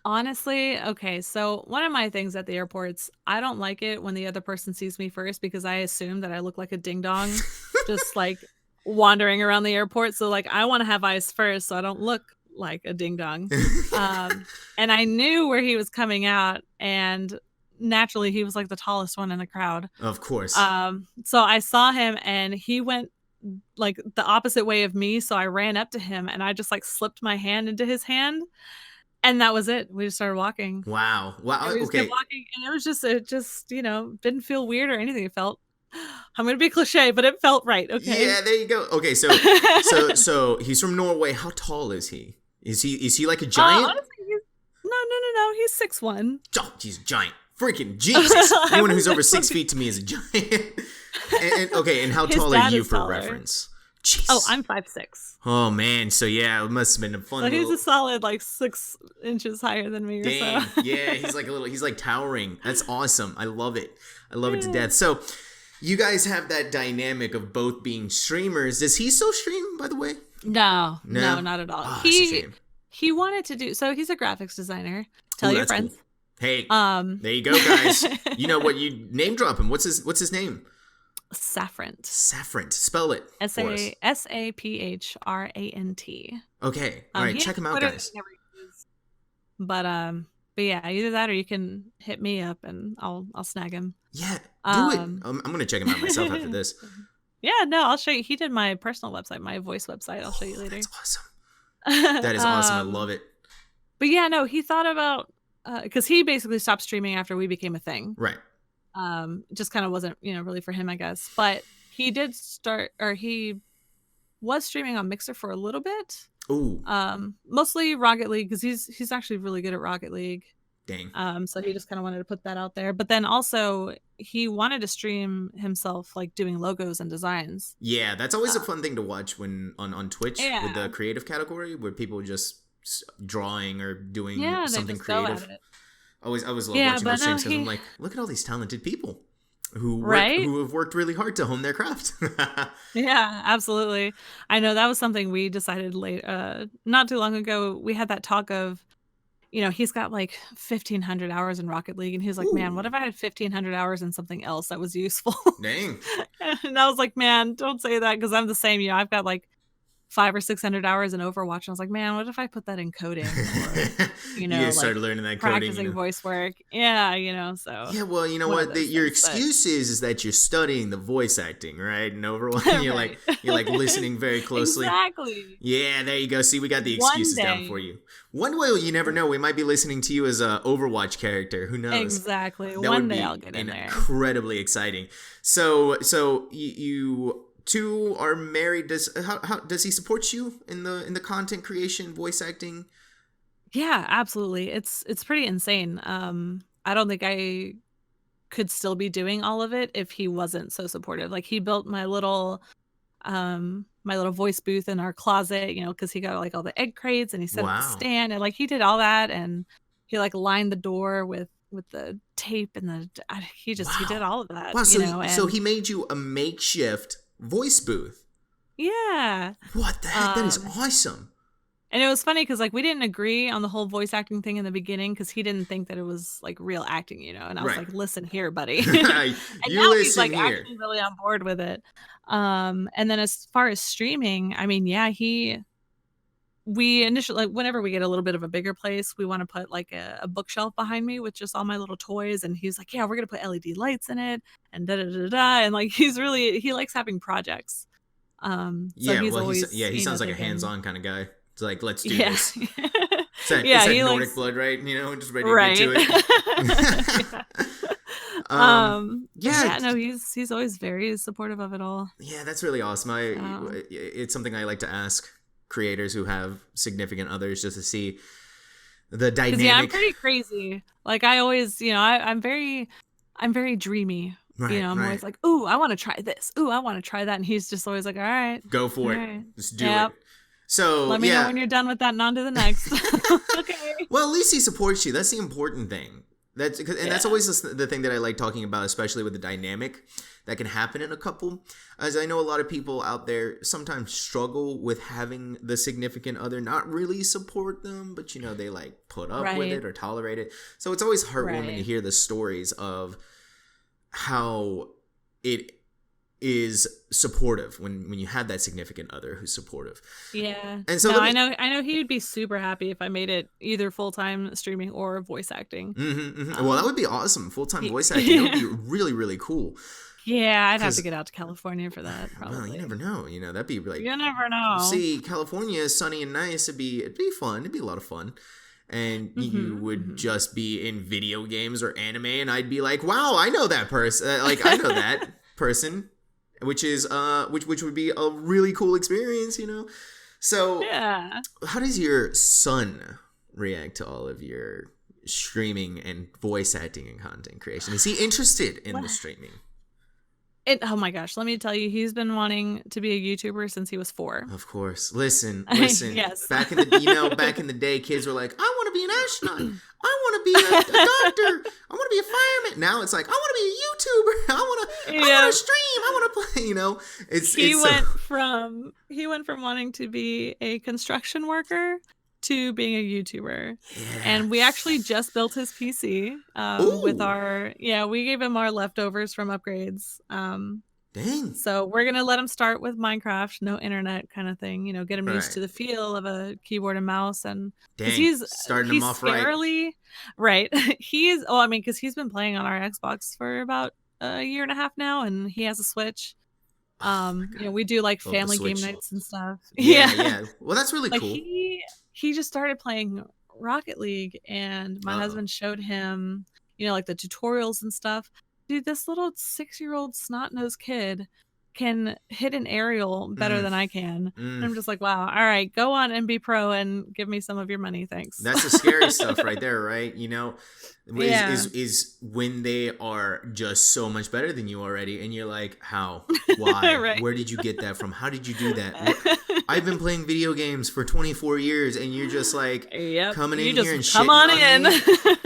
Honestly, okay, so one of my things at the airports, I don't like it when the other person sees me first because I assume that I look like a ding-dong, just, wandering around the airport. So, I want to have eyes first so I don't look like a ding-dong. And I knew where he was coming out, and... naturally he was the tallest one in the crowd,
of course.
So I saw him and he went the opposite way of me, so I ran up to him and I just slipped my hand into his hand, and that was it. We just started walking.
Wow.
And we just kept walking, and it just didn't feel weird or anything. It felt, I'm gonna be cliche, but it felt right. Okay,
yeah, there you go. Okay, so so he's from Norway. How tall is he? Is he like a giant?
Honestly, no, he's 6'1".
Oh, he's a giant. Freaking Jesus. Anyone who's over 6 feet to me is a giant. and how tall are you for reference? Jeez.
Oh, I'm 5'6".
Oh, man. So, yeah, it must have been a fun
So he's a solid 6 inches higher than me.
Dang.
Or so.
Yeah, he's towering. That's awesome. I love it. I love it to death. So, you guys have that dynamic of both being streamers. Does he still stream, by the way?
No, not at all.
Oh, that's a shame.
He wanted to do, so he's a graphics designer. Tell your friends.
Cool. Hey, there you go, guys. You know what? You name drop him. What's his name?
Saffrant.
Spell it.
Saphrant.
Okay. All right. Check him out, guys.
But yeah, either that or you can hit me up and I'll snag him.
Yeah, do it. I'm gonna check him out myself after this.
Yeah, no, I'll show you. He did my personal website, my voice website. I'll show you later.
That's awesome. That is awesome. I love it.
But yeah, no, he thought about. Because he basically stopped streaming after we became a thing.
Right.
Just kind of wasn't, really for him, I guess. But he did start, or he was streaming on Mixer for a little bit.
Ooh.
Mostly Rocket League, because he's actually really good at Rocket League.
Dang.
So he just kind of wanted to put that out there. But then also he wanted to stream himself doing logos and designs.
Yeah, that's always a fun thing to watch when on Twitch with the creative category where people just drawing or doing something creative. I always love watching those streams because I'm like, look at all these talented people who have worked really hard to hone their craft.
Yeah, absolutely. I know that was something we decided not too long ago. We had that talk of, he's got 1,500 hours in Rocket League, and he's like, man, what if I had 1,500 hours in something else that was useful?
Dang.
And I was like, man, don't say that, because I'm the same. I've got 500 or 600 hours in Overwatch. And I was like, man, what if I put that in coding or,
you like started learning that coding,
practicing voice work. Yeah. So
yeah, well, you know what, your excuse is that you're studying the voice acting, right? And Overwatch, right. you're like listening very closely.
Exactly.
Yeah, there you go. See, we got the excuses down for you. One way, you never know, we might be listening to you as a Overwatch character. Who knows?
Exactly. One day I'll get in there.
Incredibly exciting. So you two are married. How does he support you in the content creation, voice acting?
Yeah, absolutely. It's pretty insane. I don't think I could still be doing all of it if he wasn't so supportive. Like, he built my little voice booth in our closet, because he got like all the egg crates, and he set up the stand, and like he did all that, and he like lined the door with the tape, and he did all of that.
Wow, so he made you a makeshift voice booth.
Yeah.
What the heck? That is awesome.
And it was funny because like we didn't agree on the whole voice acting thing in the beginning, because he didn't think that it was like real acting, and I was like, listen here, buddy. And now he's like actually really on board with it. And then as far as streaming, I mean, yeah, we initially, like, whenever we get a little bit of a bigger place, we want to put like a bookshelf behind me with just all my little toys, and he's like, yeah, we're gonna put LED lights in it, and and like he likes having projects.
He sounds like a hands-on kind of guy. It's like, let's do this. It's that Nordic blood, right? Just ready to get to it.
He's always very supportive of it all.
Yeah, that's really awesome. It's something I like to ask creators who have significant others, just to see the dynamic.
Yeah, I'm pretty crazy. Like, I always, I'm very dreamy.
Right,
I'm always like, ooh, I want to try this. Ooh, I want to try that. And he's just always like, all right,
go for it. Right. Just do it. So
let me know when you're done with that and on to the next. Okay.
Well, at least he supports you. That's the important thing. That's always the thing that I like talking about, especially with the dynamic that can happen in a couple. As I know, a lot of people out there sometimes struggle with having the significant other not really support them, but they like put up with it or tolerate it. So it's always heartwarming to hear the stories of how it is supportive when you have that significant other who's supportive.
Yeah. And so I know he would be super happy if I made it either full-time streaming or voice acting.
Well, that would be awesome. Full-time voice acting. That would be really, really cool.
Yeah, I'd have to get out to California for that, probably.
Well, you never know. That'd be like,
you never know.
See, California is sunny and nice. It'd be fun. It'd be a lot of fun. And you would just be in video games or anime, and I'd be like, wow, I know that person. Like, I know that person. Which is which would be a really cool experience, So
yeah.
How does your son react to all of your streaming and voice acting and content creation? Is he interested in the streaming?
Oh my gosh, let me tell you, he's been wanting to be a YouTuber since he was 4.
Of course. Listen.
Yes.
Back in the day, kids were like, I want to be an astronaut. I want to be a doctor. I want to be a fireman. Now it's like, I want to be a YouTuber. I want to stream. I want to play. He went from wanting to be a construction worker to being a YouTuber. Yeah. And we actually just built his PC we gave him our leftovers from upgrades. Dang.
So we're going to let him start with Minecraft, no internet kind of thing, get him used to the feel of a keyboard and mouse. And
he's starting him off
right. Because he's been playing on our Xbox for about a year and a half now, and he has a Switch. We do like family game nights and stuff.
Yeah. Well, that's really cool.
He just started playing Rocket League, and my husband showed him, like the tutorials and stuff. Dude, this little 6-year-old snot-nosed kid can hit an aerial better than I can. And I'm just like, wow, all right, go on and be pro and give me some of your money, thanks.
That's the scary stuff right there, right? Is when they are just so much better than you already, and you're like, how? Why?
Right.
Where did you get that from? How did you do that? I've been playing video games for 24 years, and you're just like coming in here and shitting on me?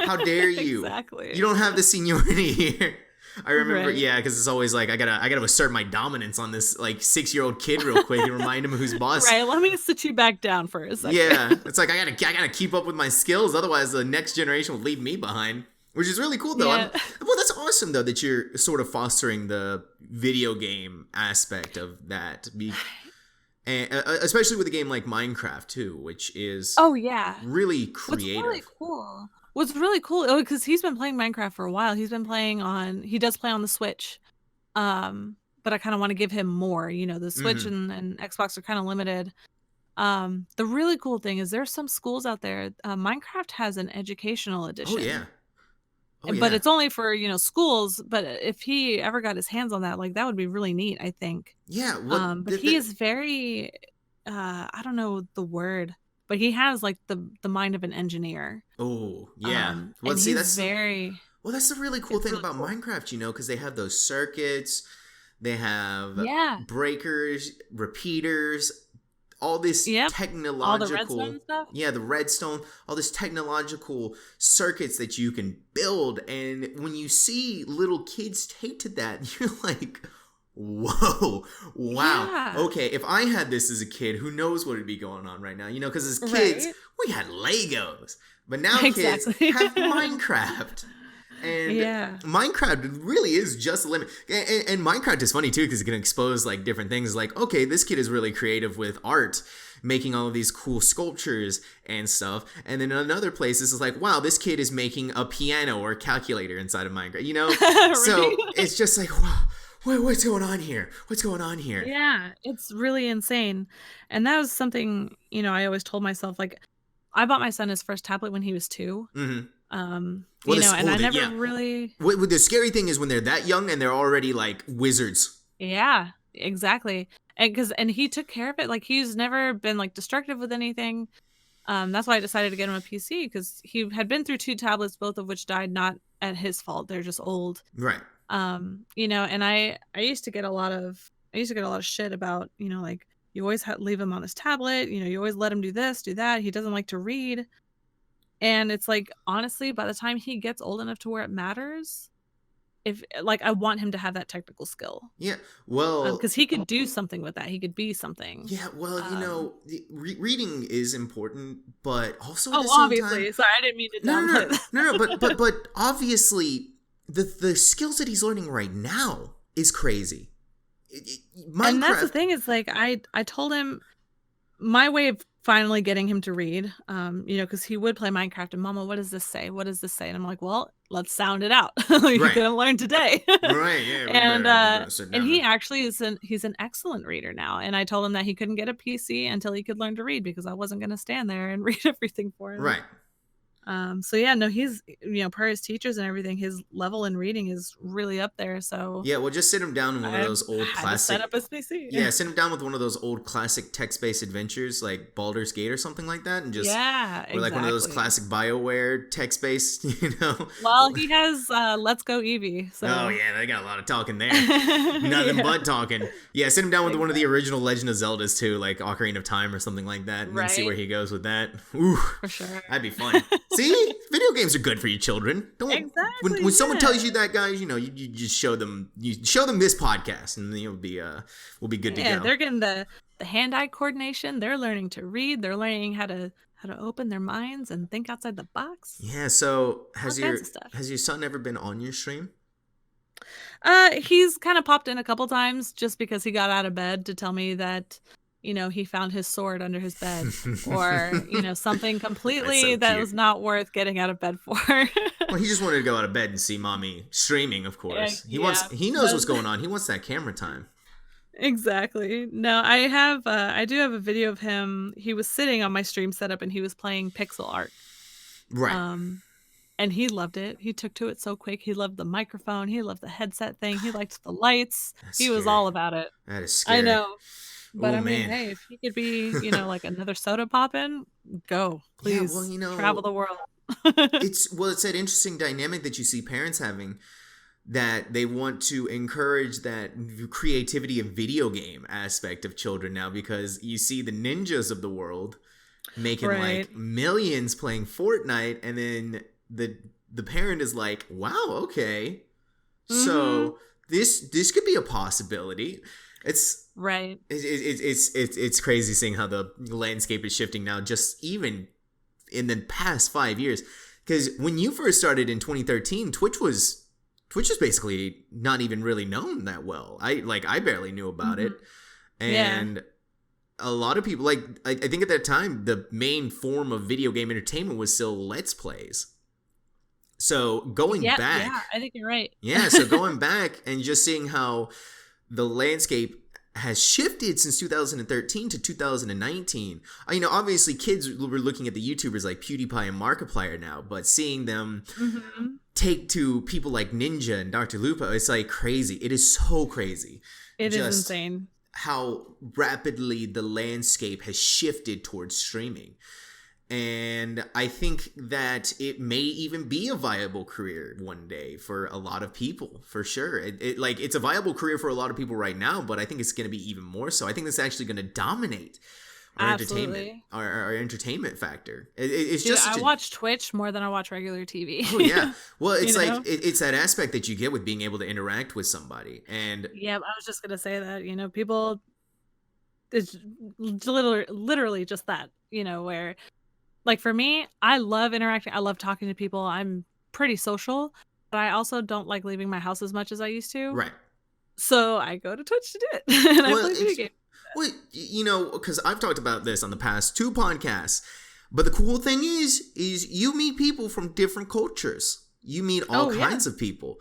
How dare you?
Exactly.
You don't have the seniority here. I remember, because it's always like I gotta assert my dominance on this like 6-year-old kid real quick and remind him who's boss.
Right, let me sit you back down for a second.
Yeah, it's like I gotta keep up with my skills, otherwise the next generation will leave me behind. Which is really cool, though.
Yeah.
Well, that's awesome, though, that you're sort of fostering the video game aspect of that. And especially with a game like Minecraft too, which is
Oh yeah.
really
What's really
creative.
cool? What's really cool? Because he's been playing Minecraft for a while. He does play on the Switch. But I kind of want to give him more. The Switch and Xbox are kind of limited. The really cool thing is there's some schools out there. Minecraft has an educational
Oh yeah.
edition.
Oh
But
yeah.
it's only for, schools. But if he ever got his hands on that, like that would be really neat, I think.
Yeah. What?
But he is very, I don't know the word, but he has like the mind of an engineer.
Oh yeah. Well,
And
see,
he's very.
that's the really cool thing
really
about
cool.
Minecraft, because they have those circuits, they have
Yeah.
breakers, repeaters, all this
Yep.
technological,
All the redstone stuff.
yeah, the redstone, all this technological circuits that you can build. And when you see little kids take to that, you're like, whoa, wow.
Yeah.
Okay, if I had this as a kid, who knows what would be going on right now? Because as kids,
Right.
we had Legos. But now
Exactly.
kids have Minecraft. And
Yeah.
Minecraft really is just a limit. And Minecraft is funny too because it can expose like different things. Like, okay, this kid is really creative with art, making all of these cool sculptures and stuff. And then in another place, this is like, wow, this kid is making a piano or a calculator inside of Minecraft.
Right?
So it's just like, wow. What's going on here? What's going on here?
Yeah, it's really insane. And that was something, I always told myself, like, I bought my son his first tablet when he was 2.
Mm-hmm.
And I never really.
The scary thing is when they're that young and they're already like wizards.
Yeah, exactly. And he took care of it. Like, he's never been like destructive with anything. That's why I decided to get him a PC, because he had been through 2 tablets, both of which died not at his fault. They're just old.
Right.
And I used to get a lot of shit about, like, you always leave him on his tablet, you always let him do this, do that. He doesn't like to read. And it's like, honestly, by the time he gets old enough to where it matters, I want him to have that technical skill.
Yeah. Well,
because he could do something with that. He could be something.
Yeah. Well, reading is important, but also at
oh,
the same
obviously.
time,
Sorry, I didn't mean to downplay that.
no. But obviously, the skills that he's learning right now is crazy. Minecraft.
And that's the thing, is like, I told him my way of finally getting him to read, because he would play Minecraft and, Mama, what does this say? What does this say? And I'm like, well, let's sound it out. You're gonna learn today.
Right. Yeah.
And he actually he's an excellent reader now. And I told him that he couldn't get a PC until he could learn to read, because I wasn't gonna stand there and read everything for him.
Right.
So yeah, no, he's, per his teachers and everything, his level in reading is really up there. So
yeah, well, just sit him down in one of those old classic.
Set up his PC.
Yeah, sit him down with one of those old classic text-based adventures like Baldur's Gate or something like that, and just or like one of those classic BioWare text-based,
Well, he has Let's Go Eevee. So.
Oh yeah, they got a lot of talking there. Nothing but talking. Yeah, sit him down with one of the original Legend of Zeldas too, like Ocarina of Time or something like that, and then see where he goes with that. Ooh,
for sure.
That'd be fun. See, video games are good for you children.
Exactly.
When someone tells you that, guys, you just show them this podcast, and we'll be good to go.
Yeah, they're getting the hand-eye coordination. They're learning to read. They're learning how to open their minds and think outside the box.
Yeah. So has your son ever been on your stream?
He's kind of popped in a couple times just because he got out of bed to tell me that, he found his sword under his bed, or, something completely that was not worth getting out of bed for.
Well, he just wanted to go out of bed and see mommy streaming, of course. He knows what's going on. He wants that camera time.
Exactly. No, I do have a video of him. He was sitting on my stream setup and he was playing pixel art.
Right.
And he loved it. He took to it so quick. He loved the microphone. He loved the headset thing. He liked the lights. He was all about it.
That is scary.
I know. But
I
mean, hey, if he could be, like another soda poppin', go. Please.
Yeah, well,
travel the world.
It's that interesting dynamic that you see parents having, that they want to encourage that creativity and video game aspect of children now, because you see the ninjas of the world making like millions playing Fortnite, and then the parent is like, wow, okay. Mm-hmm. So this could be a possibility. It's
right.
It's crazy seeing how the landscape is shifting now, just even in the past 5 years. Because when you first started in 2013, Twitch was basically not even really known that well. I barely knew about it, and a lot of people, like, I think at that time, the main form of video game entertainment was still Let's Plays. So going
Yeah,
back,
yeah, I think you're right.
yeah, so going back and just seeing how the landscape has shifted since 2013 to 2019. Obviously kids were looking at the YouTubers like PewDiePie and Markiplier now, but seeing them take to people like Ninja and Dr. Lupo, it's like crazy. It is so crazy.
It is insane
how rapidly the landscape has shifted towards streaming. And I think that it may even be a viable career one day for a lot of people, for sure. It's a viable career for a lot of people right now, but I think it's going to be even more so. I think it's actually going to dominate our entertainment, our entertainment factor. It's
Dude,
just
I watch Twitch more than I watch regular TV.
Oh yeah, well, it's it's that aspect that you get with being able to interact with somebody, and
yeah, I was just gonna say that people, it's literally just that where. Like for me, I love interacting. I love talking to people. I'm pretty social, but I also don't like leaving my house as much as I used to.
Right.
So I go to Twitch to do it. And I play video games.
Well, because I've talked about this on the past 2 podcasts, but the cool thing is you meet people from different cultures. You meet all kinds of people.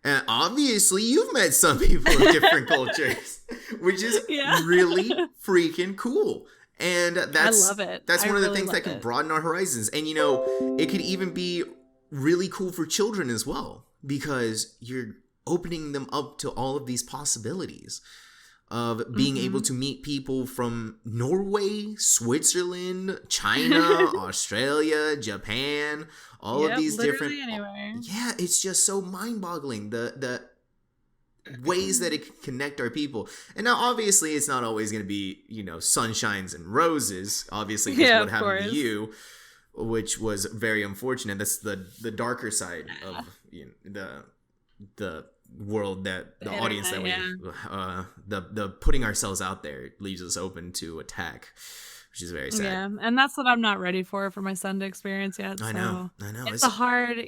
And obviously, you've met some people of different cultures, which is really freaking cool. And I
love it.
That's one of the things that can broaden our horizons. And, it could even be really cool for children as well, because you're opening them up to all of these possibilities of being able to meet people from Norway, Switzerland, China, Australia, Japan, all of these different.
Anywhere.
Yeah, it's just so mind-boggling. The ways that it can connect our people. And now obviously it's not always going to be sunshines and roses, obviously, because what happened to you, which was very unfortunate. That's the darker side of the world, that the audience that we the putting ourselves out there leaves us open to attack, which is very sad.
Yeah, and that's what I'm not ready for my son to experience yet.
I know
it's a hard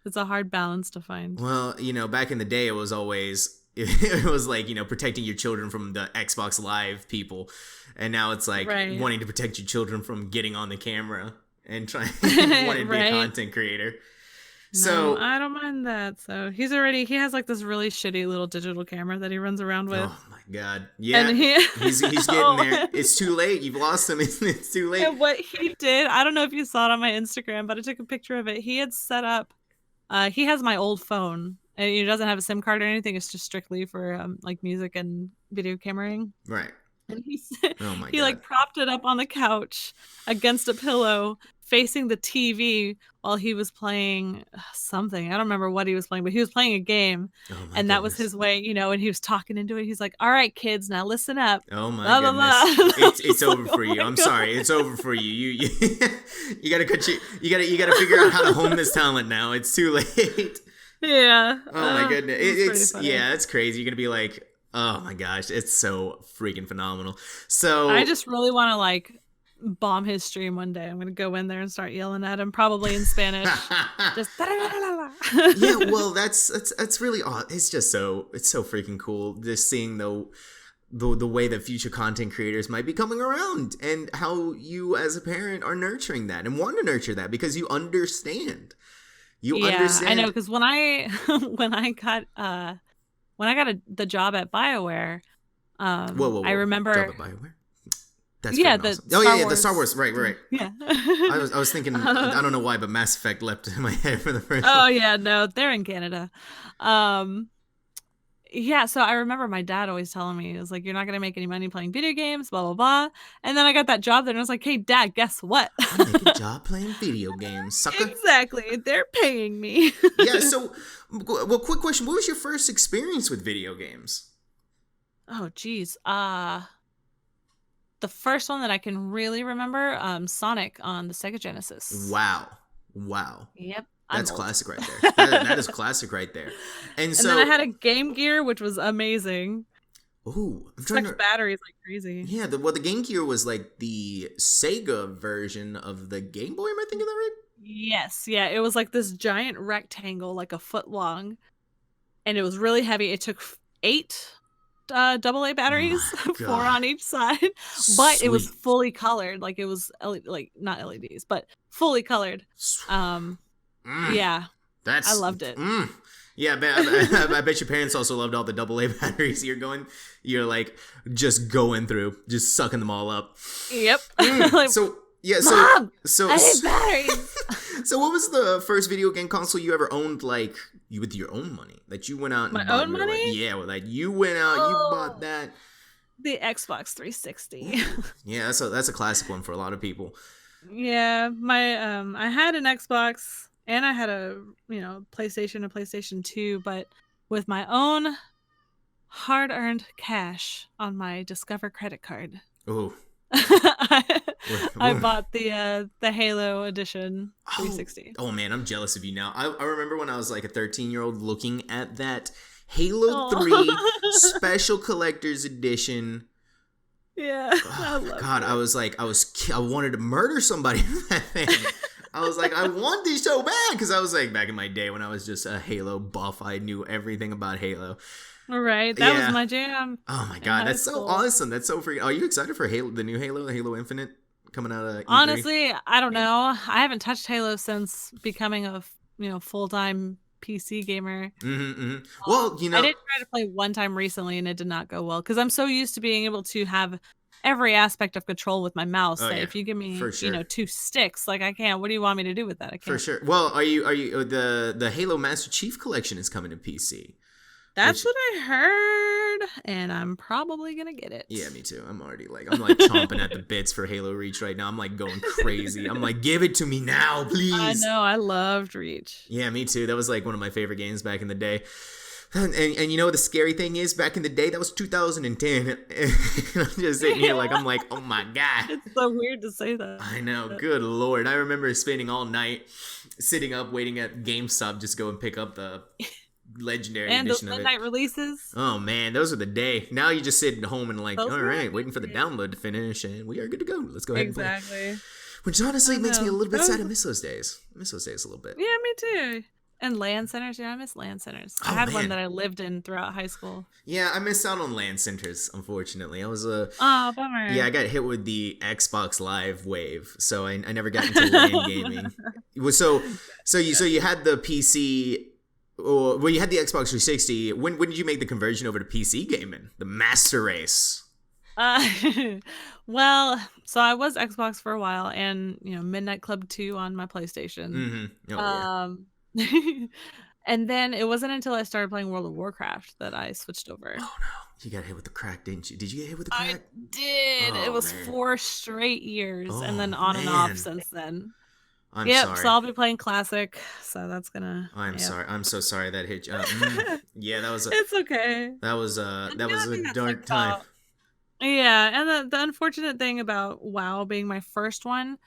it's a hard balance to find.
Well, back in the day, it was always, it was like, protecting your children from the Xbox Live people. And now it's like wanting to protect your children from getting on the camera and wanting to be a content creator. So
no, I don't mind that. So he has like this really shitty little digital camera that he runs around with.
Oh my God. Yeah. And he's getting there. It's too late. You've lost him. It's too late.
And what he did, I don't know if you saw it on my Instagram, but I took a picture of it. He had set up, he has my old phone, and he doesn't have a SIM card or anything. It's just strictly for like music and video cameraing.
Right.
And he
God.
Like propped it up on the couch against a pillow, facing the TV while he was playing something. I don't remember what he was playing, but he was playing a game, and that was his way, and he was talking into it. He's like, "All right, kids, now listen up."
Oh my goodness, it's over for you. I'm sorry, it's over for you. You gotta you gotta figure out how to hone this talent now. It's too late.
Yeah.
Oh my goodness, it's crazy. You're gonna be like, oh my gosh, it's so freaking phenomenal. So
I just really want to like bomb his stream one day. I'm gonna go in there and start yelling at him, probably in Spanish. Just
yeah, well, that's really odd. It's so freaking cool just seeing the way that future content creators might be coming around, and how you as a parent are nurturing that and want to nurture that because you understand.
I know, because when I got the job at BioWare,
whoa,
I remember
job at BioWare. That's
awesome.
The Star Wars, right.
Yeah.
I was thinking, I don't know why, but Mass Effect leapt in my head for the first time.
Oh yeah, no, they're in Canada. Yeah, so I remember my dad always telling me, it was like, "You're not gonna make any money playing video games, blah blah blah." And then I got that job there, and I was like, "Hey, Dad, guess what?
I make a job playing video games, sucker."
Exactly, they're paying me.
Yeah. So, well, quick question: what was your first experience with video games?
Oh, geez. The first one that I can really remember, Sonic on the Sega Genesis.
Wow.
Yep.
That's classic right there. That is classic right there. And so
then I had a Game Gear, which was amazing.
Ooh, I'm
trying to batteries like crazy.
Yeah, the Game Gear was like the Sega version of the Game Boy. Am I thinking that right?
Yes, yeah. It was like this giant rectangle, like a foot long, and it was really heavy. It took 8 AA batteries,
My
4
God.
on each side, but it was
Sweet.
fully colored. Like it was like not LEDs, but fully colored.
Mm,
Yeah, I
that's
loved it.
Yeah, I bet your parents also loved all the AA batteries you're like just going through, just sucking them all up.
Yep. Like,
So yeah,
Mom,
so
I need batteries.
so what was the first video game console you ever owned, like you with your own money that you went out and
My
bought?
own
You were like,
money?
yeah, well, like you went out, you bought
Oh,
that.
the Xbox 360.
Yeah, that's a classic one for a lot of people.
Yeah, my I had an Xbox and I had a PlayStation 2, but with my own hard-earned cash on my Discover credit card.
Oh,
I, I
oh,
bought the Halo edition 360.
oh man, I'm jealous of you now. I remember when I was like a 13-year-old looking at that Halo 3
Oh.
special collector's edition.
Yeah, I
Oh my
love
God,
it.
I wanted to murder somebody with that thing. I was like, I want these so bad, because I was like, back in my day when I was just a Halo buff, I knew everything about Halo.
Right, that
Yeah.
was my jam
Oh my
in
God,
high
that's so
school.
awesome. That's so freaking. Are you excited for Halo, the new Halo, Halo Infinite coming out of E3?
Honestly, I don't know. I haven't touched Halo since becoming a full-time PC gamer.
Well,
I did try to play one time recently and it did not go well because I'm so used to being able to have every aspect of control with my mouse
oh
that
yeah,
if you give me,
for sure.
2 sticks, like I can't. What do you want me to do with that? I
For
can't.
sure. Well, are you the Halo Master Chief Collection is coming to PC.
That's
Which,
what I heard, and I'm probably gonna get it.
yeah, me too. I'm like chomping at the bits for Halo Reach right now. I'm like going crazy. I'm like, give it to me now, please.
I know. I loved Reach.
Yeah, me too. That was like one of my favorite games back in the day. And you know what the scary thing is? Back in the day, that was 2010. I'm just sitting here like, I'm like, oh my God.
It's so weird to say that.
I know. Good Lord. I remember spending all night sitting up waiting at GameStop just to go and pick up the legendary
And those
edition of it.
midnight releases.
Oh man, those are the day. Now you just sit at home and like,
Those
all
were
right, waiting for the
amazing.
download to finish, and we are good to go. Let's go ahead and play.
Exactly.
Which honestly
I
makes me a
know.
little bit
That
sad. I
was-
miss those days. I miss those days a little bit.
Yeah, me too. And LAN centers. Yeah, I miss LAN centers. I
Oh,
had
man.
one that I lived in throughout high school.
Yeah, I missed out on LAN centers. Unfortunately, I was
Oh, bummer.
yeah, I got hit with the Xbox Live wave, so I never got into LAN gaming. It was so you had the PC. Well, you had the Xbox 360. When did you make the conversion over to PC gaming? The master race.
Uh, well, so I was Xbox for a while, and Midnight Club 2 on my PlayStation.
Mm-hmm. Oh,
And then it wasn't until I started playing World of Warcraft that I switched over.
Oh no, you got hit with the crack, didn't you? Did you get hit with the
I
crack?
did.
Oh,
It was
man.
4 straight years,
Oh,
and then on and off
man.
since then.
I'm
Yep.
sorry.
So I'll be playing Classic. So that's gonna.
I'm
yep.
sorry. I'm so sorry that hit you. Yeah, that was
It's okay.
that was
And
that
the
was
other thing
a
that
dark
sucked
time.
about- Yeah, and the unfortunate thing about WoW being my first one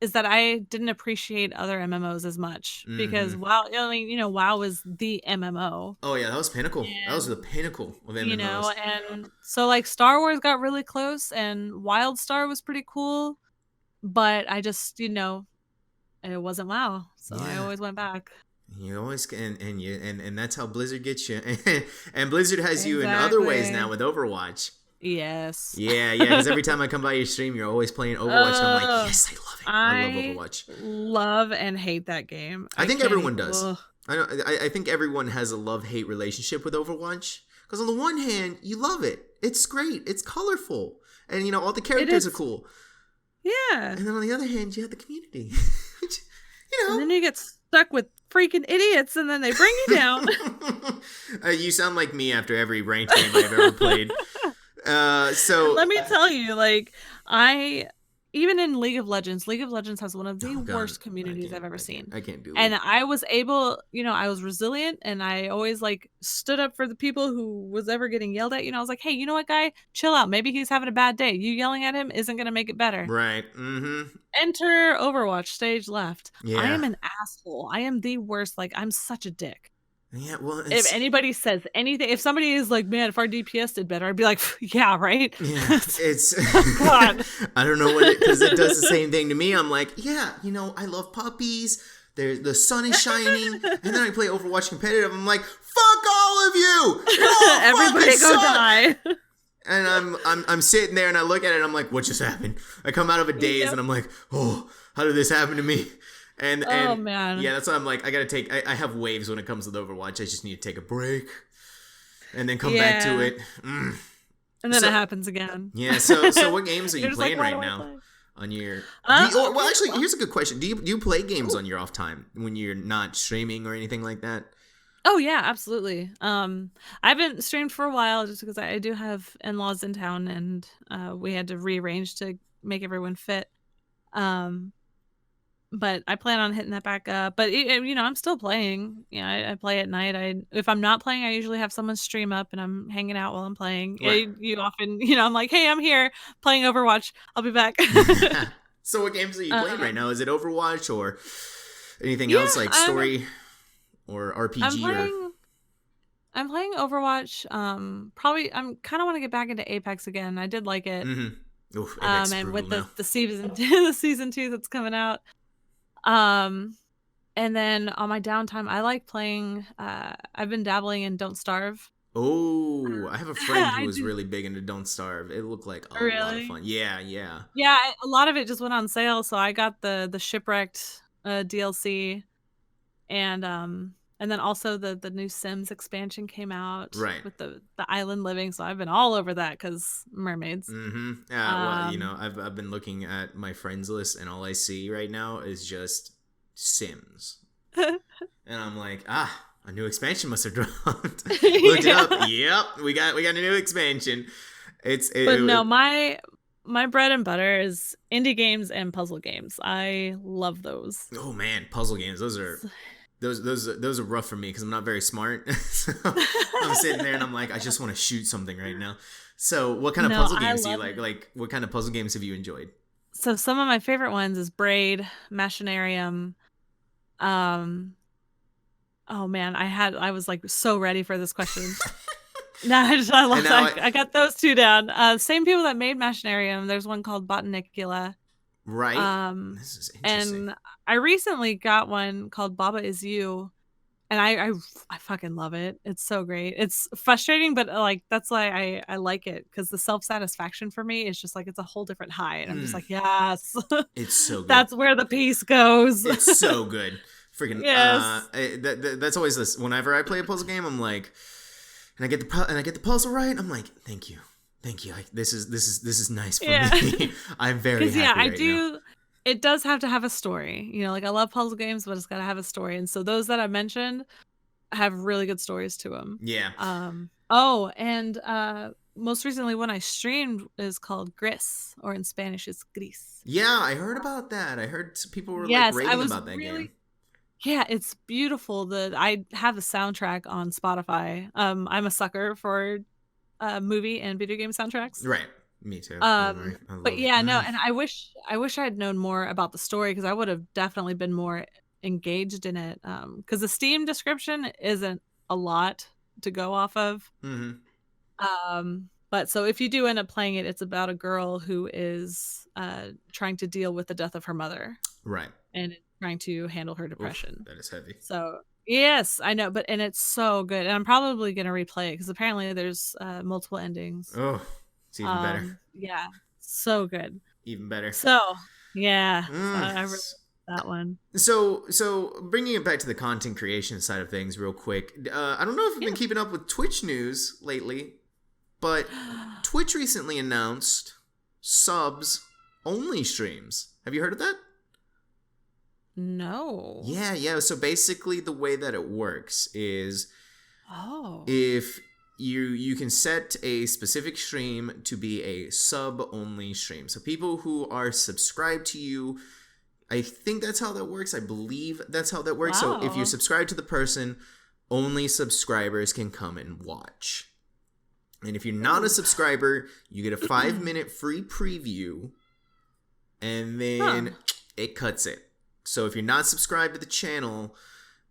is that I didn't appreciate other MMOs as much because WoW, WoW was the MMO,
Oh yeah, that was pinnacle. That was
And,
the pinnacle of MMOs.
and so like Star Wars got really close and WildStar was pretty cool, but I just, it wasn't WoW, so I
Yeah.
always went back.
You always and that's how Blizzard gets you. And Blizzard has you in other ways
Exactly.
now with Overwatch.
Yes.
Yeah, because every time I come by your stream, you're always playing Overwatch, and I'm like,
Ugh,
yes, I love it. I love
I
Overwatch.
love and hate that game.
I think
can't
everyone
even-
does.
ugh.
I think everyone has a love-hate relationship with Overwatch. Because on the one hand, you love it. It's great. It's colorful. And, all the characters are
is.
cool.
Yeah.
And then on the other hand, you have the community. Which,
And then you get stuck with freaking idiots and then they bring you down.
You sound like me after every ranked game I've ever played. So
Let me tell you, even in League of Legends has one of the
Oh, God.
worst communities I've ever seen.
I can't do
And
it.
I was able, I was resilient and I always stood up for the people who was ever getting yelled at. I was like, hey, you know what, guy? Chill out. Maybe he's having a bad day. You yelling at him isn't going to make it better.
Right. Mm-hmm.
Enter Overwatch, stage left.
Yeah.
I am an asshole. I am the worst. I'm such a dick.
Yeah, well,
If anybody says anything, if somebody is like, man, if our DPS did better, I'd be like, yeah, right?
yeah, it's
God.
I don't know what because it does the same thing to me. I'm like, yeah, I love puppies. the sun is shining, and then I play Overwatch competitive. I'm like, fuck all of you!
Everybody go die.
And I'm sitting there and I look at it and I'm like, what just happened? I come out of a daze and I'm like, oh, how did this happen to me? And
man.
Yeah, that's why I'm like, I gotta take. I have waves when it comes to the Overwatch. I just need to take a break and then come back to it.
And then it happens again.
Yeah. So what games are you playing
like,
right now? On your actually, here's a good question. Do you play games on your off time when you're not streaming or anything like that?
Oh yeah, absolutely. I haven't streamed for a while just because I do have in-laws in town, and we had to rearrange to make everyone fit. But I plan on hitting that back up. But I'm still playing. I play at night. If I'm not playing, I usually have someone stream up, and I'm hanging out while I'm playing.
Right.
You often, I'm like, hey, I'm here playing Overwatch. I'll be back.
So what games are you playing right now? Is it Overwatch or anything else like story or RPG?
I'm playing Overwatch. Probably I'm kind of want to get back into Apex again. I did like it.
Mm-hmm. Oof, Apex
and with
now.
the season 2 that's coming out. And then on my downtime, I like playing. I've been dabbling in Don't Starve.
Oh, I have a friend who was really big into Don't Starve. It looked like a lot of fun. Yeah.
Yeah, a lot of it just went on sale, so I got the Shipwrecked DLC, and then also the new Sims expansion came out with the island living. So I've been all over that because mermaids.
Mm-hmm. Well, I've been looking at my friends list, and all I see right now is just Sims, and I'm like, a new expansion must have dropped. Looked it up. Yep, we got a new expansion.
My bread and butter is indie games and puzzle games. I love those.
Oh man, puzzle games. Those are rough for me because I'm not very smart. So I'm sitting there and I'm like, I just want to shoot something right now. So what kind of puzzle games do you like? Like what kind of puzzle games have you enjoyed?
So some of my favorite ones is Braid, Machinarium. Oh man, I was like so ready for this question. I got those two down. Same people that made Machinarium. There's one called Botanicula.
Right. This is interesting.
And I recently got one called Baba Is You, and I fucking love it. It's so great. It's frustrating, but like that's why I like it, because the self-satisfaction for me is just like it's a whole different high, and I'm just like, yes.
It's so good.
That's where the peace goes.
It's so good. Freaking
yes.
That's always this. Whenever I play a puzzle game, I'm like, and I get the puzzle right, I'm like, thank you. This is nice for me. I'm very happy now.
It does have to have a story. Like I love puzzle games, but it's got to have a story. And so those that I mentioned have really good stories to them.
Yeah.
Most recently one I streamed is called Gris, or in Spanish it's Gris.
Yeah, I heard about that. I heard people were like raving about that game.
Yeah, it's beautiful. I have the soundtrack on Spotify. I'm a sucker for movie and video game soundtracks.
Right. Me too.
But yeah, no, and I wish I had known more about the story, because I would have definitely been more engaged in it. Because the Steam description isn't a lot to go off of.
Mm-hmm.
But so if you do end up playing it, it's about a girl who is trying to deal with the death of her mother.
Right.
And trying to handle her depression.
Oof, that is heavy.
So yes, I know, and it's so good, and I'm probably gonna replay it because apparently there's multiple endings.
Oh, it's even better.
Yeah, so good.
Even better.
So yeah, I really like that one.
So bringing it back to the content creation side of things, real quick. I don't know if you've been keeping up with Twitch news lately, but Twitch recently announced subs only streams. Have you heard of that?
No.
Yeah. So basically the way that it works is if you can set a specific stream to be a sub-only stream. So people who are subscribed to you, I think that's how that works. I believe that's how that works.
Wow.
So if you subscribe to the person, only subscribers can come and watch. And if you're not a subscriber, you get a 5-minute free preview, and then it cuts it. So if you're not subscribed to the channel,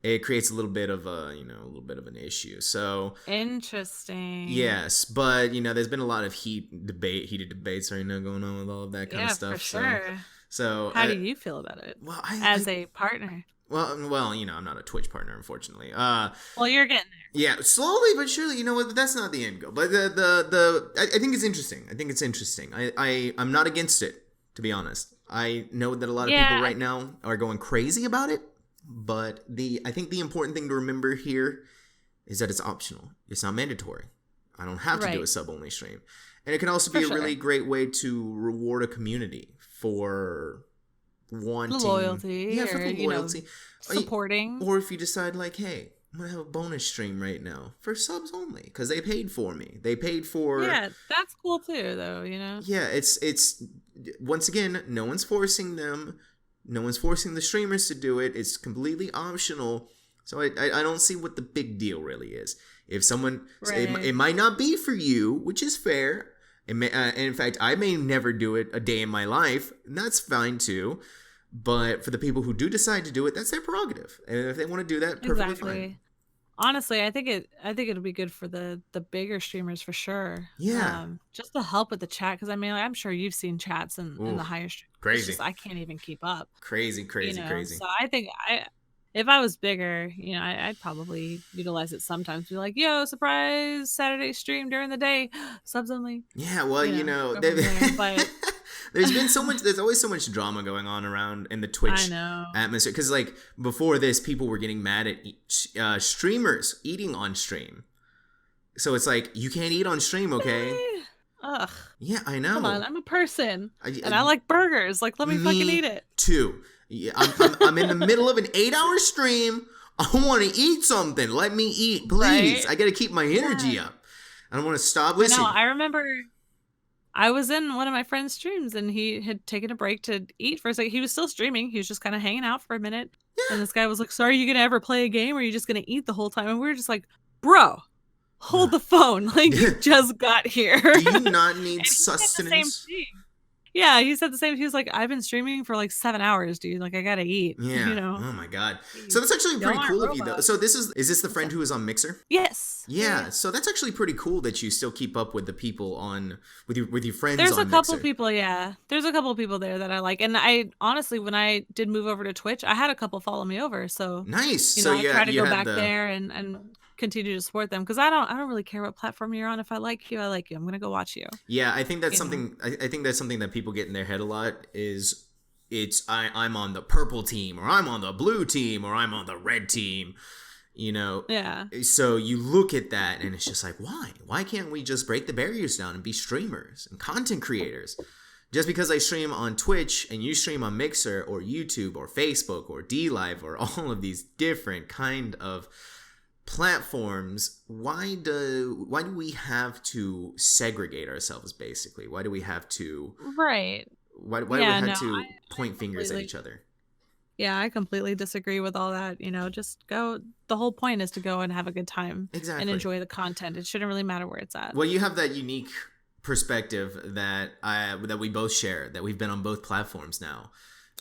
it creates a little bit of an issue. So
interesting.
Yes, but there's been a lot of heated debates right now going on with all of that kind of stuff.
For sure.
So
how do you feel about it?
Well,
as a partner.
Well, I'm not a Twitch partner, unfortunately.
Well, you're getting there.
Yeah, slowly but surely. You know what? That's not the end goal. But I think it's interesting. I think it's interesting. I'm not against it, to be honest. I know that a lot of people right now are going crazy about it, but I think the important thing to remember here is that it's optional. It's not mandatory. I don't have to do a sub-only stream. And it can also be a really great way to reward a community for wanting
loyalty.
Yeah, for the loyalty.
Supporting.
Or if you decide like, hey, I'm going to have a bonus stream right now for subs only because they paid for me. They paid for...
Yeah, that's cool too, though,
Yeah, it's once again, no one's forcing them. No one's forcing the streamers to do it. It's completely optional. So I don't see what the big deal really is. If someone... It might not be for you, which is fair. And in fact, I may never do it a day in my life. And that's fine too. But for the people who do decide to do it, that's their prerogative. And if they want to do that, perfectly fine.
Honestly, I think it'll be good for the bigger streamers for sure.
Yeah.
Just to help with the chat, because I mean, I'm sure you've seen chats in the higher streams.
Crazy.
I can't even keep up.
Crazy.
So I think if I was bigger, I'd probably utilize it sometimes. Be like, yo, surprise Saturday stream during the day, subs only.
Yeah, well, but there's always so much drama going on around in the Twitch atmosphere. Because like before this, people were getting mad at streamers eating on stream. So it's like, you can't eat on stream, okay?
Ugh.
Yeah, I know.
Come on, I'm a person, and I like burgers. Like, let me fucking eat it.
Too. Yeah, I'm in the middle of an 8-hour stream. I want to eat something. Let me eat, please. Right? I got to keep my energy up. I don't want to stop listening.
I remember I was in one of my friend's streams, and he had taken a break to eat for a second. He was still streaming. He was just kind of hanging out for a minute. Yeah. And this guy was like, so are you going to ever play a game, or are you just going to eat the whole time? And we were just like, bro, hold the phone. Like, you just got here.
Do you not need sustenance?
Yeah, he said the same. He was like, I've been streaming for like 7 hours, dude. Like, I gotta eat.
Yeah. Oh my god. So that's actually pretty cool of you, though. So is this the friend who is on Mixer?
Yes.
Yeah. So that's actually pretty cool that you still keep up with the people with your friends.
There's
on
a couple
Mixer.
People, yeah. There's a couple people there that I like, and I honestly, when I did move over to Twitch, I had a couple follow me over. So
nice.
I try to go back there and continue to support them, because I don't really care what platform you're on. If I like you, I like you. I'm gonna go watch you.
Yeah, I think that's something. I think that's something that people get in their head a lot. Is I'm on the purple team, or I'm on the blue team, or I'm on the red team.
Yeah.
So you look at that, and it's just like, why? Why can't we just break the barriers down and be streamers and content creators? Just because I stream on Twitch and you stream on Mixer or YouTube or Facebook or DLive or all of these different kind of platforms, why do we have to segregate ourselves, basically? Why do we have to why do we have to point fingers at each other?
Yeah, I completely disagree with all that. Just go. The whole point is to go and have a good time.
Exactly.
And enjoy the content. It shouldn't really matter where it's at.
Well, you have that unique perspective that we both share, that we've been on both platforms now.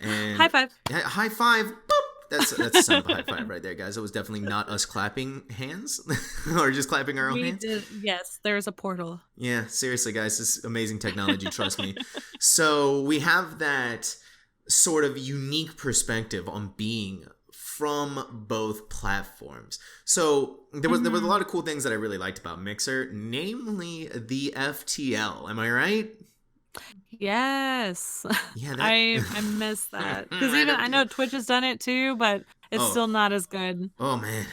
And
high five.
Yeah, high five. Boop. That's the sound of a high five right there, guys. It was definitely not us clapping hands or just clapping our own hands.
Yes, there's a portal.
Yeah, seriously, guys, this is amazing technology. Trust me. So we have that sort of unique perspective on being from both platforms. So there was a lot of cool things that I really liked about Mixer, namely the FTL. Am I right?
Yes.
Yeah,
I miss that, because I know Twitch has done it too, but it's still not as good.
Oh man.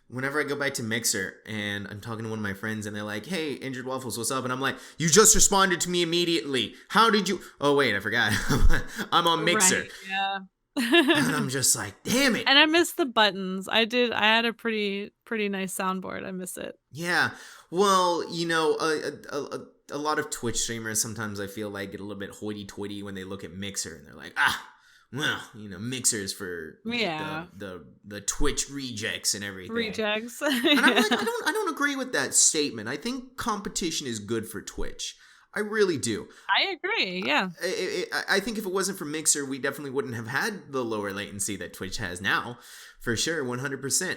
Whenever I go back to Mixer and I'm talking to one of my friends and they're like, hey, Injured Waffles, what's up? And I'm like, you just responded to me immediately. How did you? Oh wait, I forgot. I'm on Mixer.
Right, yeah.
And I'm just like, damn it.
And I miss the buttons. I had a pretty nice soundboard. I miss it.
Yeah. Well, a lot of Twitch streamers sometimes, I feel like, get a little bit hoity-toity when they look at Mixer and they're like, well, Mixer's for the Twitch rejects and everything.
Rejects.
And I'm like, I don't agree with that statement. I think competition is good for Twitch. I really do.
I agree, yeah.
I think if it wasn't for Mixer, we definitely wouldn't have had the lower latency that Twitch has now. For sure, 100%.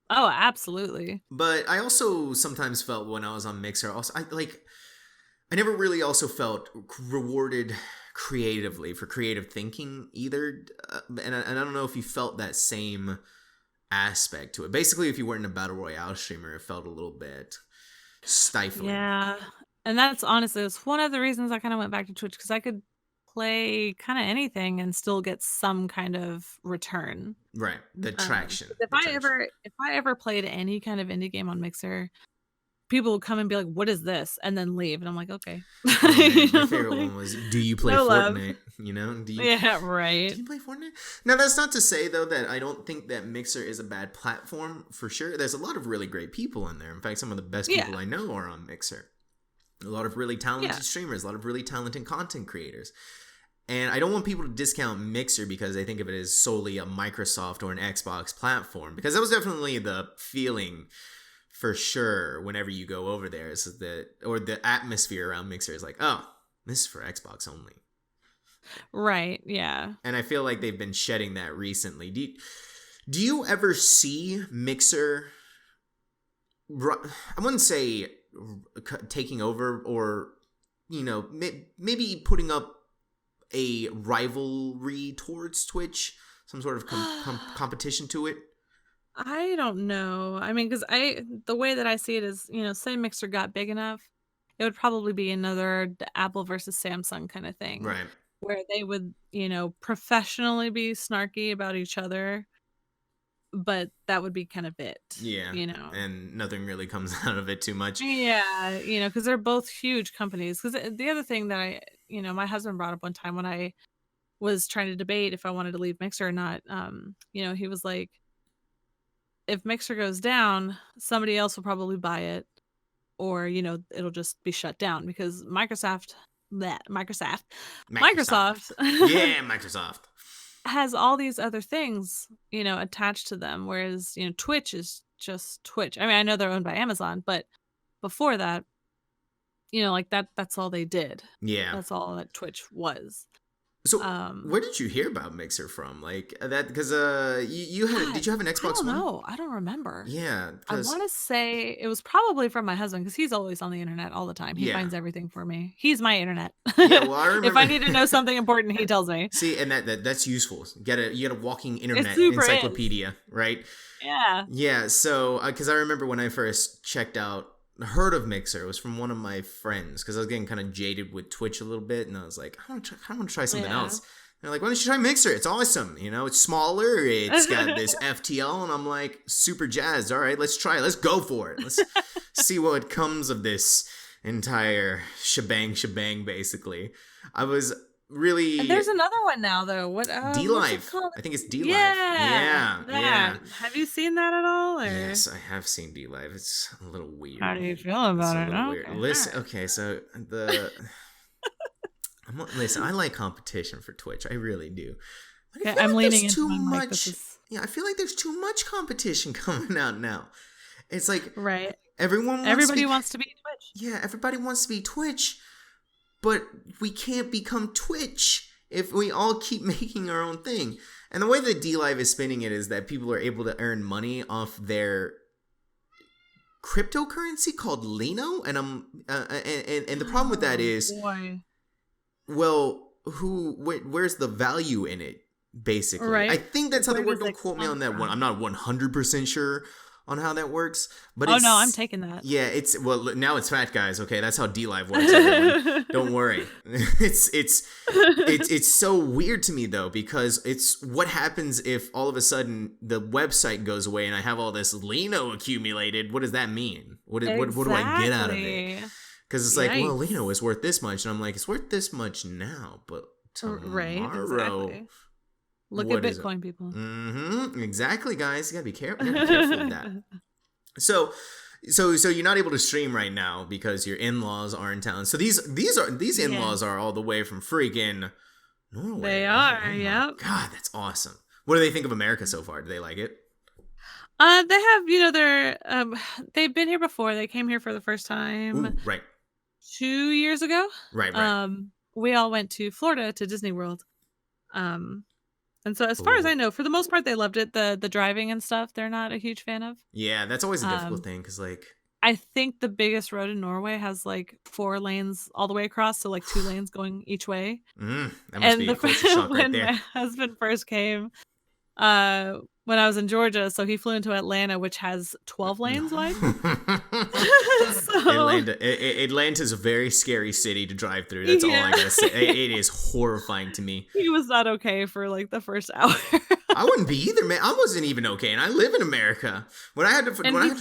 Oh, absolutely.
But I also sometimes felt when I was on Mixer, I never really also felt rewarded creatively for creative thinking either. And I don't know if you felt that same aspect to it. Basically, if you weren't a battle royale streamer, it felt a little bit stifling.
Yeah. And that's one of the reasons I kind of went back to Twitch, because I could play kind of anything and still get some kind of return.
Right. The traction.
If I ever played any kind of indie game on Mixer, people would come and be like, "What is this?" and then leave, and I'm like, "Okay."
Oh, man, my favorite one was, "Do you play Fortnite?" You know?
Yeah, right.
Do you play Fortnite? Now, that's not to say though that I don't think that Mixer is a bad platform. For sure, there's a lot of really great people in there. In fact, some of the best people I know are on Mixer. A lot of really talented streamers, a lot of really talented content creators. And I don't want people to discount Mixer because they think of it as solely a Microsoft or an Xbox platform, because that was definitely the feeling for sure whenever you go over there, is that, or the atmosphere around Mixer is like, oh, this is for Xbox only.
Right, yeah.
And I feel like they've been shedding that recently. Do you ever see Mixer, I wouldn't say taking over, or, you know, maybe putting up a rivalry towards Twitch, some sort of competition to it?
I don't know. I mean, because the way that I see it is, you know, say Mixer got big enough, it would probably be another Apple versus Samsung kind of thing.
Right.
Where they would, you know, professionally be snarky about each other, but that would be kind of it.
Yeah.
You know,
and nothing really comes out of it too much.
Yeah, you know, because they're both huge companies. Because the other thing that my husband brought up one time when I was trying to debate if I wanted to leave Mixer or not, you know, he was like, if Mixer goes down, somebody else will probably buy it, or, you know, it'll just be shut down because Microsoft yeah, Microsoft has all these other things, you know, attached to them, whereas, you know, Twitch is just Twitch. I mean, I know they're owned by Amazon, but before that, you know, like that's all they did.
Yeah.
That's all that Twitch was.
So where did you hear about Mixer from? Like that, because you had, did you have an Xbox One?
No, I don't remember.
Yeah,
I want to say it was probably from my husband, because he's always on the internet all the time. He finds everything for me. He's my internet.
Yeah, well, I remember.
If I need to know something important, he tells me.
See, and that's useful. You get a walking internet encyclopedia, right?
Yeah.
Yeah. So because I remember when I first heard of Mixer, it was from one of my friends, because I was getting kind of jaded with Twitch a little bit, and I was like, I want to try something else. And they're like, why don't you try Mixer? It's awesome. You know, it's smaller, it's got this FTL, and I'm like, super jazzed. All right, let's try it. Let's go for it. Let's see what comes of this entire shebang, basically. I was really...
And there's another one now, though. What?
D-Live. I think it's D-Live.
Yeah. Have you seen that at all? Or?
Yes, I have seen D-Live. It's a little weird.
How do you feel about it?
Weird. Listen, okay, so listen, I like competition for Twitch. I really do.
Okay, I'm leaning into
too
my
much. Yeah, I feel like there's too much competition coming out now. It's like everybody wants to be Twitch. Yeah, everybody wants to be Twitch. But we can't become Twitch if we all keep making our own thing. And the way that D-Live is spinning it is that people are able to earn money off their cryptocurrency called Lino. And and the problem with that is, well, where's the value in it, basically? Right. I think that's how they work. Don't quote me on that one. I'm not 100% sure on how that works, but
no, I'm taking that.
Yeah, now it's Fat Guys. Okay, that's how D-Live works. Everyone. Don't worry. It's so weird to me though, because it's what happens if all of a sudden the website goes away and I have all this Lino accumulated. What does that mean? What do I get out of it? Because it's like, well, Lino is worth this much, and I'm like, it's worth this much now, but tomorrow.
Look at Bitcoin, people.
Exactly, guys. You gotta be careful. With that. So you're not able to stream right now because your in-laws are in town. So these in-laws are all the way from freaking Norway.
They are. Yeah.
God, that's awesome. What do they think of America so far? Do they like it?
They have. You know, they've been here before. They came here for the first time.
Ooh, right.
2 years ago.
Right.
We all went to Florida to Disney World. And so as far as I know, for the most part, they loved it. The driving and stuff, they're not a huge fan of.
Yeah, that's always a difficult thing, because like
I think the biggest road in Norway has like 4 lanes all the way across, so like 2 lanes going each way.
That must
And
be a culture shock right
when
there.
my husband first came, when I was in Georgia, so he flew into Atlanta, which has 12 lanes wide. So
Atlanta's a very scary city to drive through. That's all I
yeah,
gotta say. It is horrifying to me.
he was not okay for like the first hour.
I wouldn't be either, man. I wasn't even okay, and I live in America. When I had to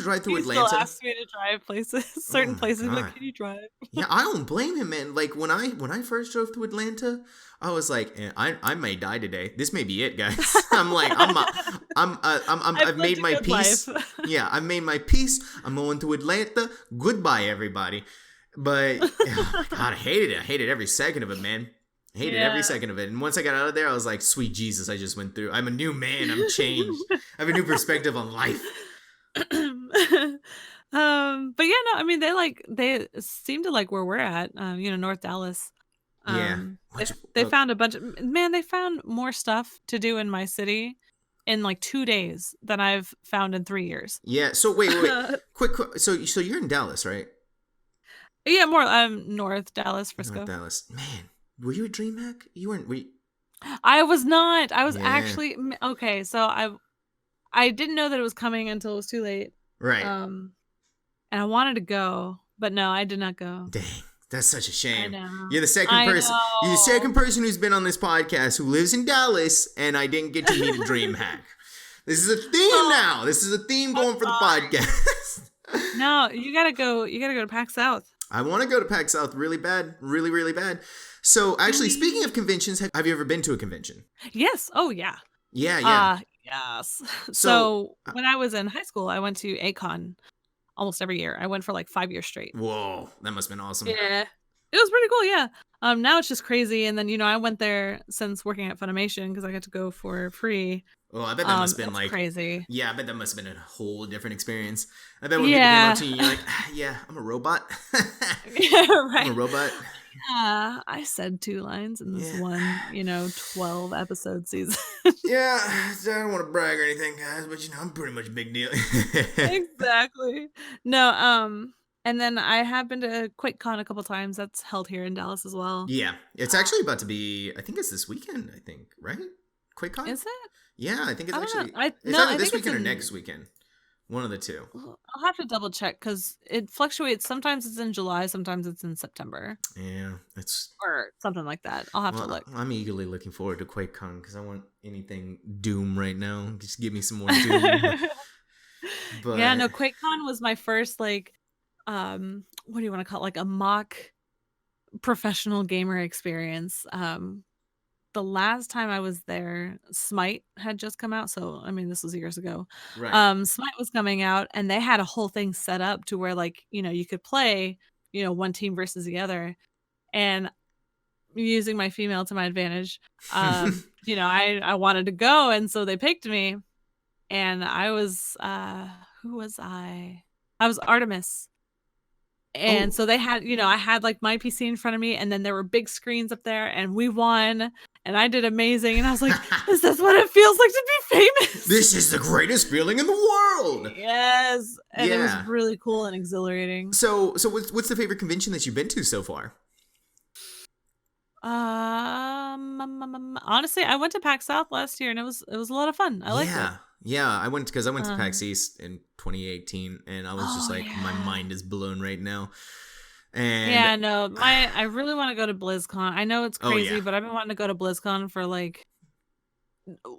drive through
he
Atlanta,
still asked me to drive places, certain places.
God.
Like, can you drive?
Yeah, I don't blame him, man. Like when I first drove through Atlanta, I was like, I may die today. This may be it, guys. I'm like, I've made my peace. Yeah, I've made my peace. I'm going to Atlanta. Goodbye, everybody. But oh God, I hated it. I hated every second of it, man. I hated every second of it. And once I got out of there, I was like, sweet Jesus, I just went through. I'm a new man. I'm changed. I have a new perspective on life.
But yeah, no, I mean they seem to like where we're at, North Dallas. They found a bunch of, man, they found more stuff to do in my city in like 2 days than I've found in 3 years.
Yeah. So wait. quick. So you're in Dallas, right?
Yeah, more North Dallas, Frisco.
North Dallas. Man, were you a DreamHack? You weren't.
I was not. I was actually okay. So I didn't know that it was coming until it was too late.
Right.
And I wanted to go, but no, I did not go.
Dang, that's such a shame.
I know.
You're the second person. You're the second person who's been on this podcast who lives in Dallas, and I didn't get to meet a DreamHack. This is a theme now. This is a theme going for the podcast.
No, you gotta go. You gotta go to PAX South.
I want to go to PAX South really bad, really, really bad. So, actually, speaking of conventions, have you ever been to a convention?
Yes. Oh, yeah.
Yeah.
Yes. So when I was in high school, I went to A-Kon almost every year. I went for like 5 years straight.
Whoa, that must have been awesome.
Yeah. It was pretty cool, yeah. Now it's just crazy. And then, I went there since working at Funimation because I got to go for free.
Oh, I bet that must have been like
crazy.
Yeah, I bet that must have been a whole different experience. I bet when people came up to you, you're like, yeah, I'm a robot.
Yeah, right.
I'm a robot.
Yeah, I said 2 lines in this one, 12 episode season.
Yeah, I don't want to brag or anything, guys, but I'm pretty much a big deal.
Exactly. No, and then I have been to QuakeCon a couple times. That's held here in Dallas as well.
Yeah, it's actually about to be. I think it's this weekend. I think, right? QuakeCon.
Is it?
Yeah, I think it's actually.
It's
either this weekend or next weekend. One of the two.
I'll have to double check because it fluctuates. Sometimes it's in July, sometimes it's in September.
Yeah,
or something like that. I'll have to look.
I'm eagerly looking forward to QuakeCon because I want anything Doom right now. Just give me some more Doom. But
yeah, no, QuakeCon was my first what do you want to call it? Like a mock professional gamer experience. The last time I was there, Smite had just come out. So, I mean, this was years ago.
Right.
Smite was coming out and they had a whole thing set up to where you could play, one team versus the other. And using my female to my advantage, I wanted to go. And so they picked me and I was, who was I? I was Artemis. And so they had, I had like my PC in front of me and then there were big screens up there and we won and I did amazing. And I was like, is this what it feels like to be famous?
This is the greatest feeling in the world.
Yes. And it was really cool and exhilarating.
So what's the favorite convention that you've been to so far?
Honestly, I went to PAX South last year and it was a lot of fun. I liked it.
Yeah, I went to PAX East in 2018 and I was just like, my mind is blown right now. And
yeah, no, I really want to go to BlizzCon. I know it's crazy, but I've been wanting to go to BlizzCon for like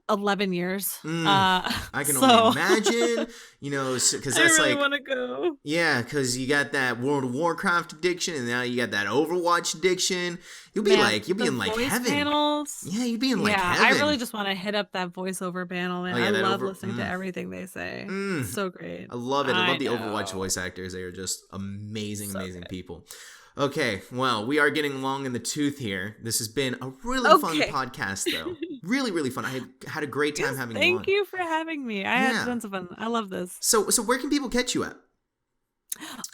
11 years.
I can only imagine, because that's
I really want to go.
Yeah, because you got that World of Warcraft addiction, and now you got that Overwatch addiction. You'll be in like heaven.
Panels.
Yeah, you'd be in like heaven.
I really just want to hit up that voiceover panel, man. I love listening to everything they say. It's so great.
I love it. I love the Overwatch voice actors. They are just amazing people. Okay, well, we are getting long in the tooth here. This has been a really fun podcast, though. Really, really fun. I had a great time having you on.
Thank you for having me. I had tons of fun. I love this.
So where can people catch you at?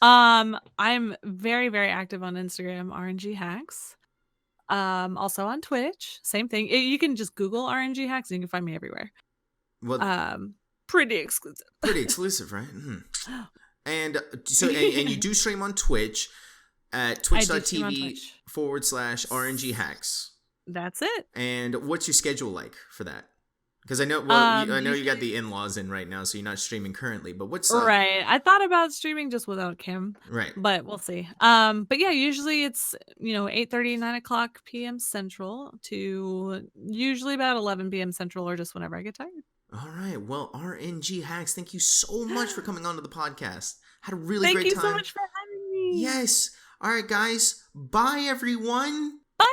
I'm very, very active on Instagram, RNGHAX. Also on Twitch, same thing. You can just Google RNGHAX and you can find me everywhere.
Well,
pretty exclusive.
Pretty exclusive, right? Mm. And so, and you do stream on Twitch at twitch.tv/RNGHAX.
That's it.
And what's your schedule like for that? Because I know, I know you got the in-laws in right now, so you're not streaming currently. But what's
right? I thought about streaming just without Kim,
right?
But we'll see. But yeah, usually it's 8:30, 9 o'clock p.m. Central to usually about 11 p.m. Central, or just whenever I get tired.
All right. Well, RNGHAX, thank you so much for coming onto the podcast. Had a really great time.
Thank you so much for having me.
Yes. All right, guys. Bye, everyone.
Bye.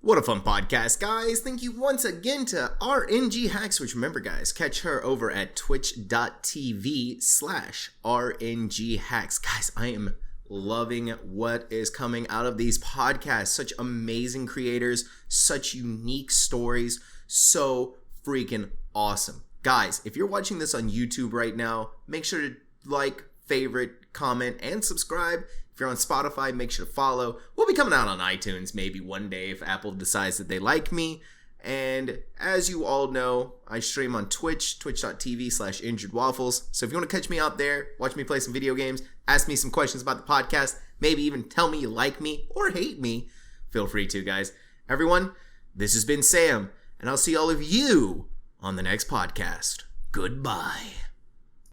What a fun podcast, guys. Thank you once again to RNGHAX, which remember, guys, catch her over at twitch.tv/RNGHAX. Guys, I am loving what is coming out of these podcasts. Such amazing creators, such unique stories, so freaking awesome. Guys, if you're watching this on YouTube right now, make sure to like, favorite, comment, and subscribe. If you're on Spotify, make sure to follow. We'll be coming out on iTunes maybe one day if Apple decides that they like me. And as you all know, I stream on Twitch, twitch.tv/InjuredWaffles. So if you want to catch me out there, watch me play some video games, ask me some questions about the podcast, maybe even tell me you like me or hate me, feel free to, guys. Everyone, this has been Sam, and I'll see all of you on the next podcast. Goodbye.